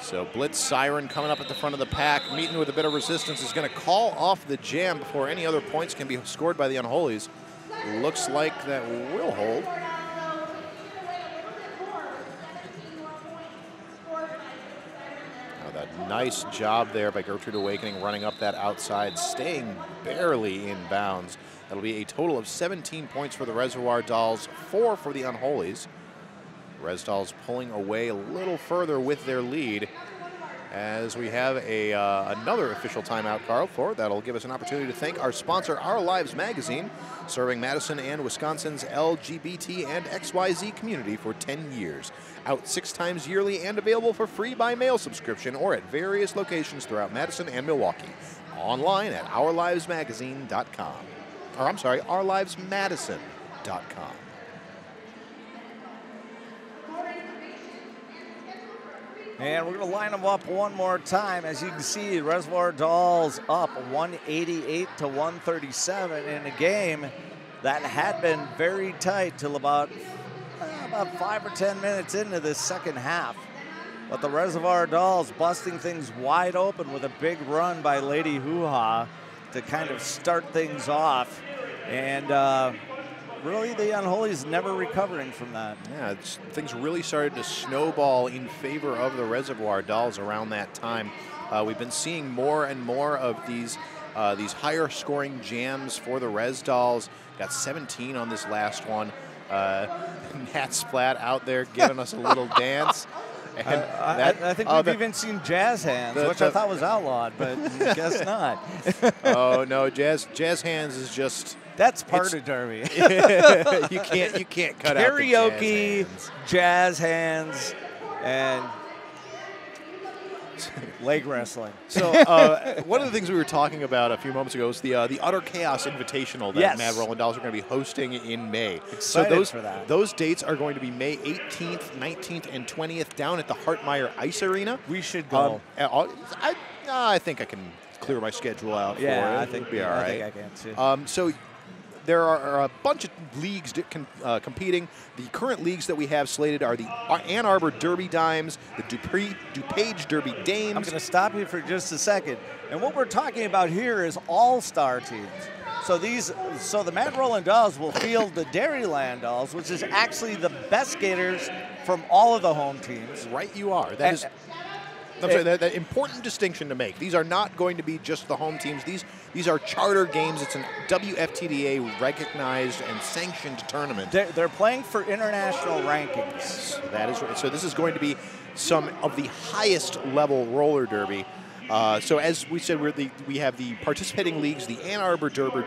So Blitz Siren coming up at the front of the pack, meeting with a bit of resistance, is going to call off the jam before any other points can be scored by the Unholies. Looks like that will hold. Nice job there by Gertrude Awakening, running up that outside, staying barely in bounds. That'll be a total of 17 points for the Reservoir Dolls, 4 for the Unholies. Res Dolls pulling away a little further with their lead as we have another official timeout, Carl, that'll give us an opportunity to thank our sponsor, Our Lives Magazine, serving Madison and Wisconsin's LGBT and XYZ community for 10 years. Out 6 times yearly and available for free by mail subscription or at various locations throughout Madison and Milwaukee. Online at ourlivesmagazine.com. Or I'm sorry, ourlivesmadison.com. And we're going to line them up one more time. As you can see, Reservoir Dolls up 188 to 137 in a game that had been very tight till about 5 or 10 minutes into this second half. But the Reservoir Dolls busting things wide open with a big run by Lady Hoo-Ha. to kind of start things off. And really, the Unholy's never recovering from that. Yeah, things really started to snowball in favor of the Reservoir Dolls around that time. We've been seeing more and more of these higher scoring jams for the Res Dolls. Got 17 on this last one. Nat Splat out there giving us a little dance. And I think we've even seen Jazz Hands, which I thought was outlawed, but I guess not. Oh no, Jazz Hands is just. That's part of Derby. you can't cut out the karaoke, Jazz Hands, and leg wrestling. So one of the things we were talking about a few moments ago was the Utter Chaos Invitational that Mad Rolling Dolls are going to be hosting in May. Excited for that. Those dates are going to be May 18th, 19th, and 20th down at the Hartmeyer Ice Arena. We should go. I think I can clear my schedule out for it. I think it'll be all right. I think I can too. So there are a bunch of leagues competing. The current leagues that we have slated are the Ann Arbor Derby Dimes, the DuPage Derby Dames. I'm going to stop you for just a second. And what we're talking about here is all-star teams. So the Mad Rolling Dolls will field the Dairyland Dolls, which is actually the best skaters from all of the home teams. Right, you are. That is. I'm sorry, that important distinction to make. These are not going to be just the home teams. These are charter games. It's an WFTDA recognized and sanctioned tournament. They're playing for international rankings. That is right. So this is going to be some of the highest level roller derby. So as we said, we have the participating leagues, the Ann Arbor Derby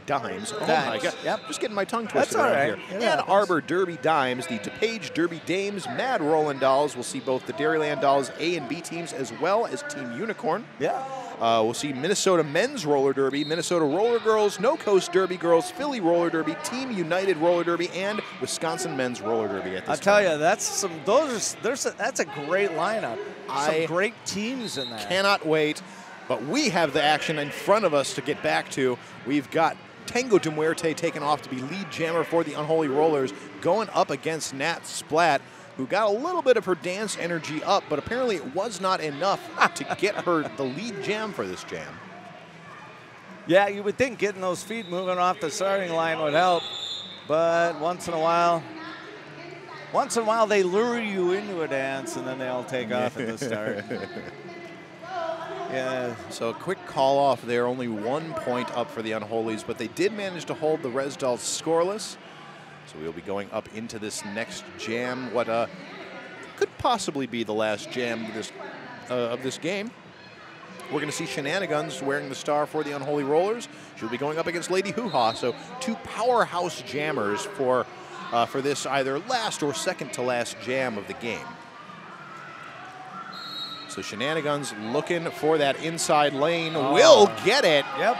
Dimes. Oh my God! Yep. Just getting my tongue twisted That's all around right. here. Yeah, Ann Arbor Derby Dimes, the DuPage Derby Dames, Mad Rolling Dolls. We'll see both the Dairyland Dolls A and B teams as well as Team Unicorn. Yeah. We'll see Minnesota Men's Roller Derby, Minnesota Roller Girls, No Coast Derby Girls, Philly Roller Derby, Team United Roller Derby, and Wisconsin Men's Roller Derby at this I'll tell time. you, that's a great lineup. Some great teams in there. Cannot wait, but we have the action in front of us to get back to. We've got Tango de Muerte taken off to be lead jammer for the Unholy Rollers, going up against Nat Splat, who got a little bit of her dance energy up, but apparently it was not enough to get her the lead jam for this jam. Yeah, you would think getting those feet moving off the starting line would help, but once in a while they lure you into a dance and then they all take off at the start. Yeah. So a quick call off there, only 1 point up for the Unholies, but they did manage to hold the Res Dolls scoreless. So we'll be going up into this next jam, what could possibly be the last jam of this game. We're going to see Shenanigans wearing the star for the Unholy Rollers. She'll be going up against Lady Hoo-Ha, so two powerhouse jammers for this either last or second to last jam of the game. So Shenanigans looking for that inside lane, will get it. Yep.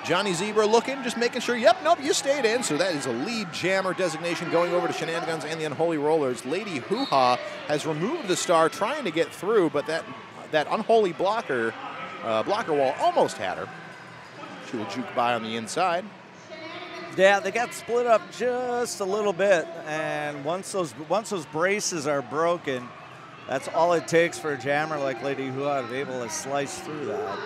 Johnny Zebra looking, just making sure, yep, nope, you stayed in. So that is a lead jammer designation going over to Shenanigans and the Unholy Rollers. Lady Hoo-Ha has removed the star, trying to get through, but that Unholy blocker wall almost had her. She will juke by on the inside. Yeah, they got split up just a little bit, and once those braces are broken, that's all it takes for a jammer like Lady Hoo-Ha to be able to slice through that.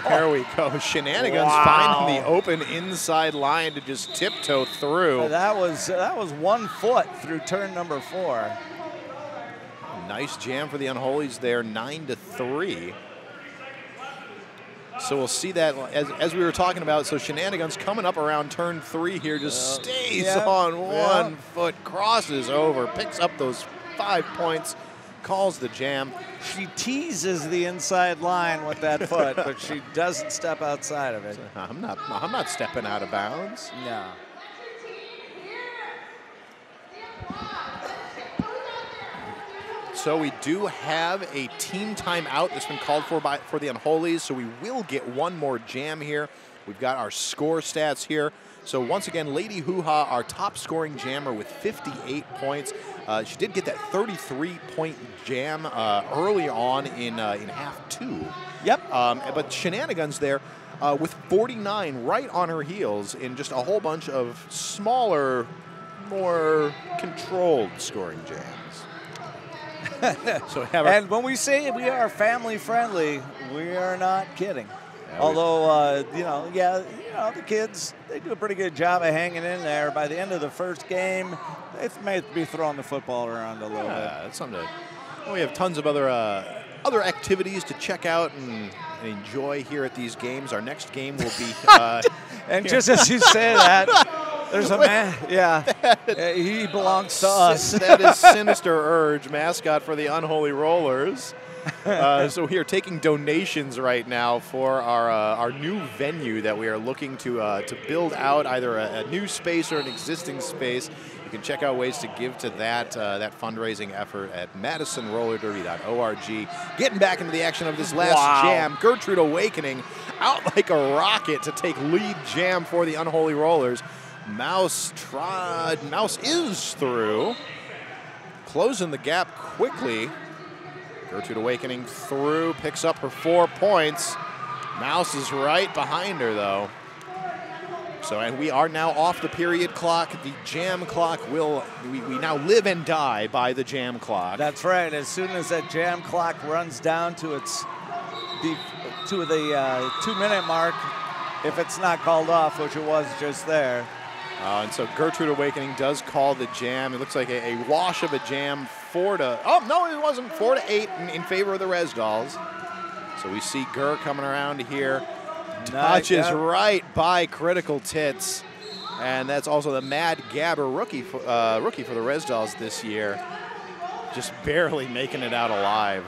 There we go. Shenanigans finding the open inside line to just tiptoe through. That was 1 foot through turn number 4. Nice jam for the Unholies there, 9-3. So we'll see that as we were talking about. So Shenanigans coming up around turn 3 here, just stays on 1 foot, crosses over, picks up those 5 points, calls the jam. She teases the inside line with that foot, but she doesn't step outside of it. I'm not stepping out of bounds. No. So we do have a team timeout that's been called for the Unholies, so we will get one more jam here. We've got our score stats here. So once again, Lady Hoo-Ha, our top scoring jammer with 58 points. She did get that 33-point jam early on in half 2. Yep. But Shenanigans there with 49 right on her heels in just a whole bunch of smaller, more controlled scoring jams. And when we say we are family friendly, We are not kidding. Yeah, Although, the kids, they do a pretty good job of hanging in there. By the end of the first game, they may be throwing the football around a little bit. That's something to, we have tons of other activities to check out and enjoy here at these games. Our next game will be... and just as you say that, there's a man, he belongs to us. That is Sinister Urge, mascot for the Unholy Rollers. So we are taking donations right now for our new venue that we are looking to build out, either a new space or an existing space. You can check out ways to give to that fundraising effort at MadisonRollerDerby.org. Getting back into the action of this last jam, Gertrude Awakening out like a rocket to take lead jam for the Unholy Rollers. Mouse is through, closing the gap quickly. Gertrude Awakening through, picks up her 4 points. Mouse is right behind her, though. So, and we are now off the period clock. The jam clock we now live and die by the jam clock. That's right. As soon as that jam clock runs down to the 2-minute mark, if it's not called off, which it was just there. And so Gertrude Awakening does call the jam. It looks like a wash of a jam, 4-8 in favor of the Res Dolls. So we see Ger coming around here. Touches right by Critical Tits. And that's also the Mad Gabber rookie for the Res Dolls this year. Just barely making it out alive.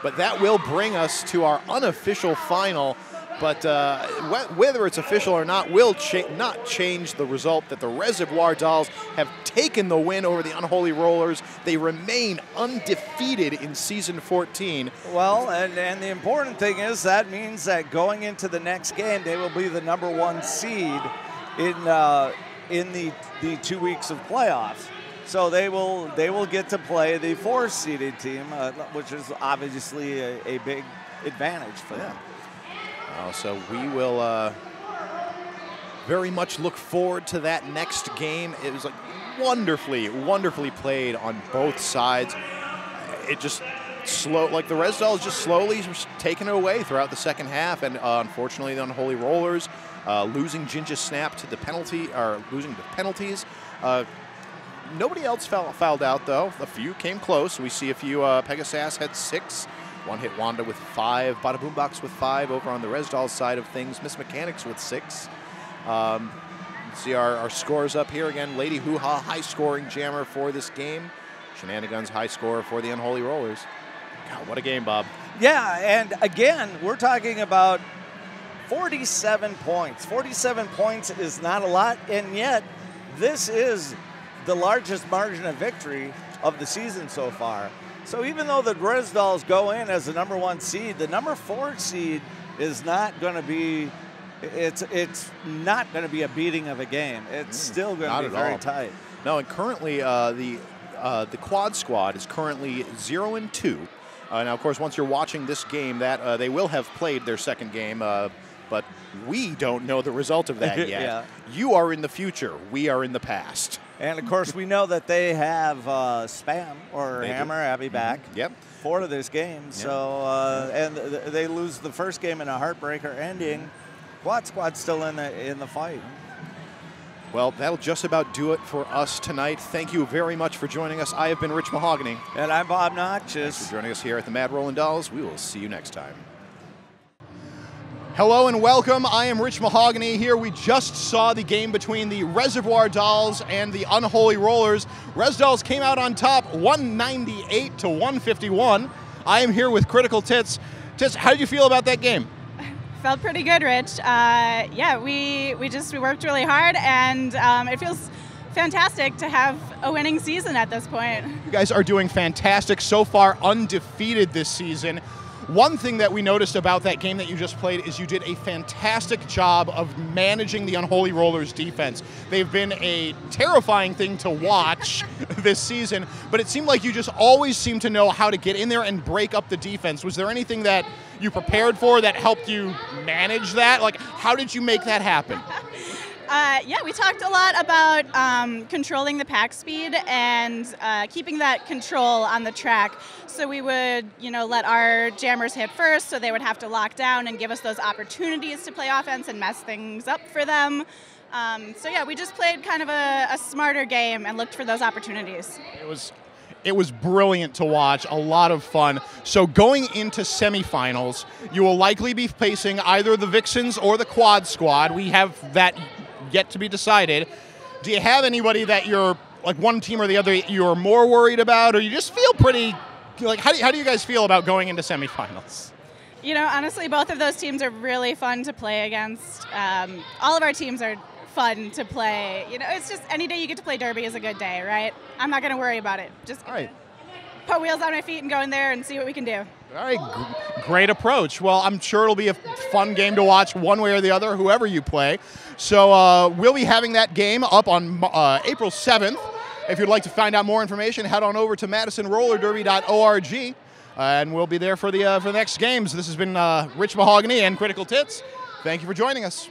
But that will bring us to our unofficial final. But whether it's official or not will not change the result that the Reservoir Dolls have taken the win over the Unholy Rollers. They remain undefeated in Season 14. Well, and the important thing is that means that going into the next game, they will be the #1 seed in the 2 weeks of playoffs. So they will get to play the 4th-seeded team, which is obviously a big advantage for them. So we will very much look forward to that next game. It was like wonderfully played on both sides. It just the Res Dolls just slowly taking it away throughout the second half, and unfortunately the Unholy Rollers losing Jinja Snap to the losing the penalties. Nobody else fouled out though. A few came close. We see a few. Pegasus had 6. One hit Wanda with 5, Bada Boombox with 5 over on the Res Dolls side of things. Miss Mechanics with 6. See our scores up here again. Lady Hoo Ha, high scoring jammer for this game. Shenanigans, high scorer for the Unholy Rollers. God, what a game, Bob. Yeah, and again, we're talking about 47 points. 47 points is not a lot, and yet this is the largest margin of victory of the season so far. So even though the Res Dolls go in as the #1 seed, the #4 seed is not going to be. It's not going to be a beating of a game. It's still going to be very tight. No, and currently the Quad Squad is currently 0-2. Now, of course, once you're watching this game, that they will have played their second game, but we don't know the result of that yet. Yeah. You are in the future. We are in the past. And, of course, we know that they have Spam or Hammer Abby back for this game. Yep. So, and they lose the first game in a heartbreaker ending. Quad Squad's still in the fight. Well, that'll just about do it for us tonight. Thank you very much for joining us. I have been Rich Mahogany. And I'm Bob Notches. Thanks for joining us here at the Mad Rollin' Dolls. We will see you next time. Hello and welcome. I am Rich Mahogany here. We just saw the game between the Reservoir Dolls and the Unholy Rollers. Res Dolls came out on top 198-151. I am here with Critical Tits. Tits, how did you feel about that game? Felt pretty good, Rich. We worked really hard, and it feels fantastic to have a winning season at this point. You guys are doing fantastic so far, undefeated this season. One thing that we noticed about that game that you just played is you did a fantastic job of managing the Unholy Rollers defense. They've been a terrifying thing to watch this season, but it seemed like you just always seem to know how to get in there and break up the defense. Was there anything that you prepared for that helped you manage that? Like, how did you make that happen? Yeah, we talked a lot about controlling the pack speed and keeping that control on the track. So we would, let our jammers hit first, so they would have to lock down and give us those opportunities to play offense and mess things up for them. So yeah, we just played kind of a smarter game and looked for those opportunities. It was brilliant to watch, a lot of fun. So going into semifinals, you will likely be facing either the Vixens or the Quad Squad. We have that yet to be decided. Do you have anybody that you're, like one team or the other, you're more worried about, or you just feel pretty, like how do you guys feel about going into semifinals? Honestly, both of those teams are really fun to play against. All of our teams are fun to play. It's just any day you get to play Derby is a good day, right? I'm not going to worry about it. Just all right, put wheels on my feet and go in there and see what we can do. All right, great approach. Well, I'm sure it'll be a fun game to watch one way or the other, whoever you play. So we'll be having that game up on April 7th. If you'd like to find out more information, head on over to MadisonRollerDerby.org, and we'll be there for the next games. This has been Rich Mahogany and Critical Tits. Thank you for joining us.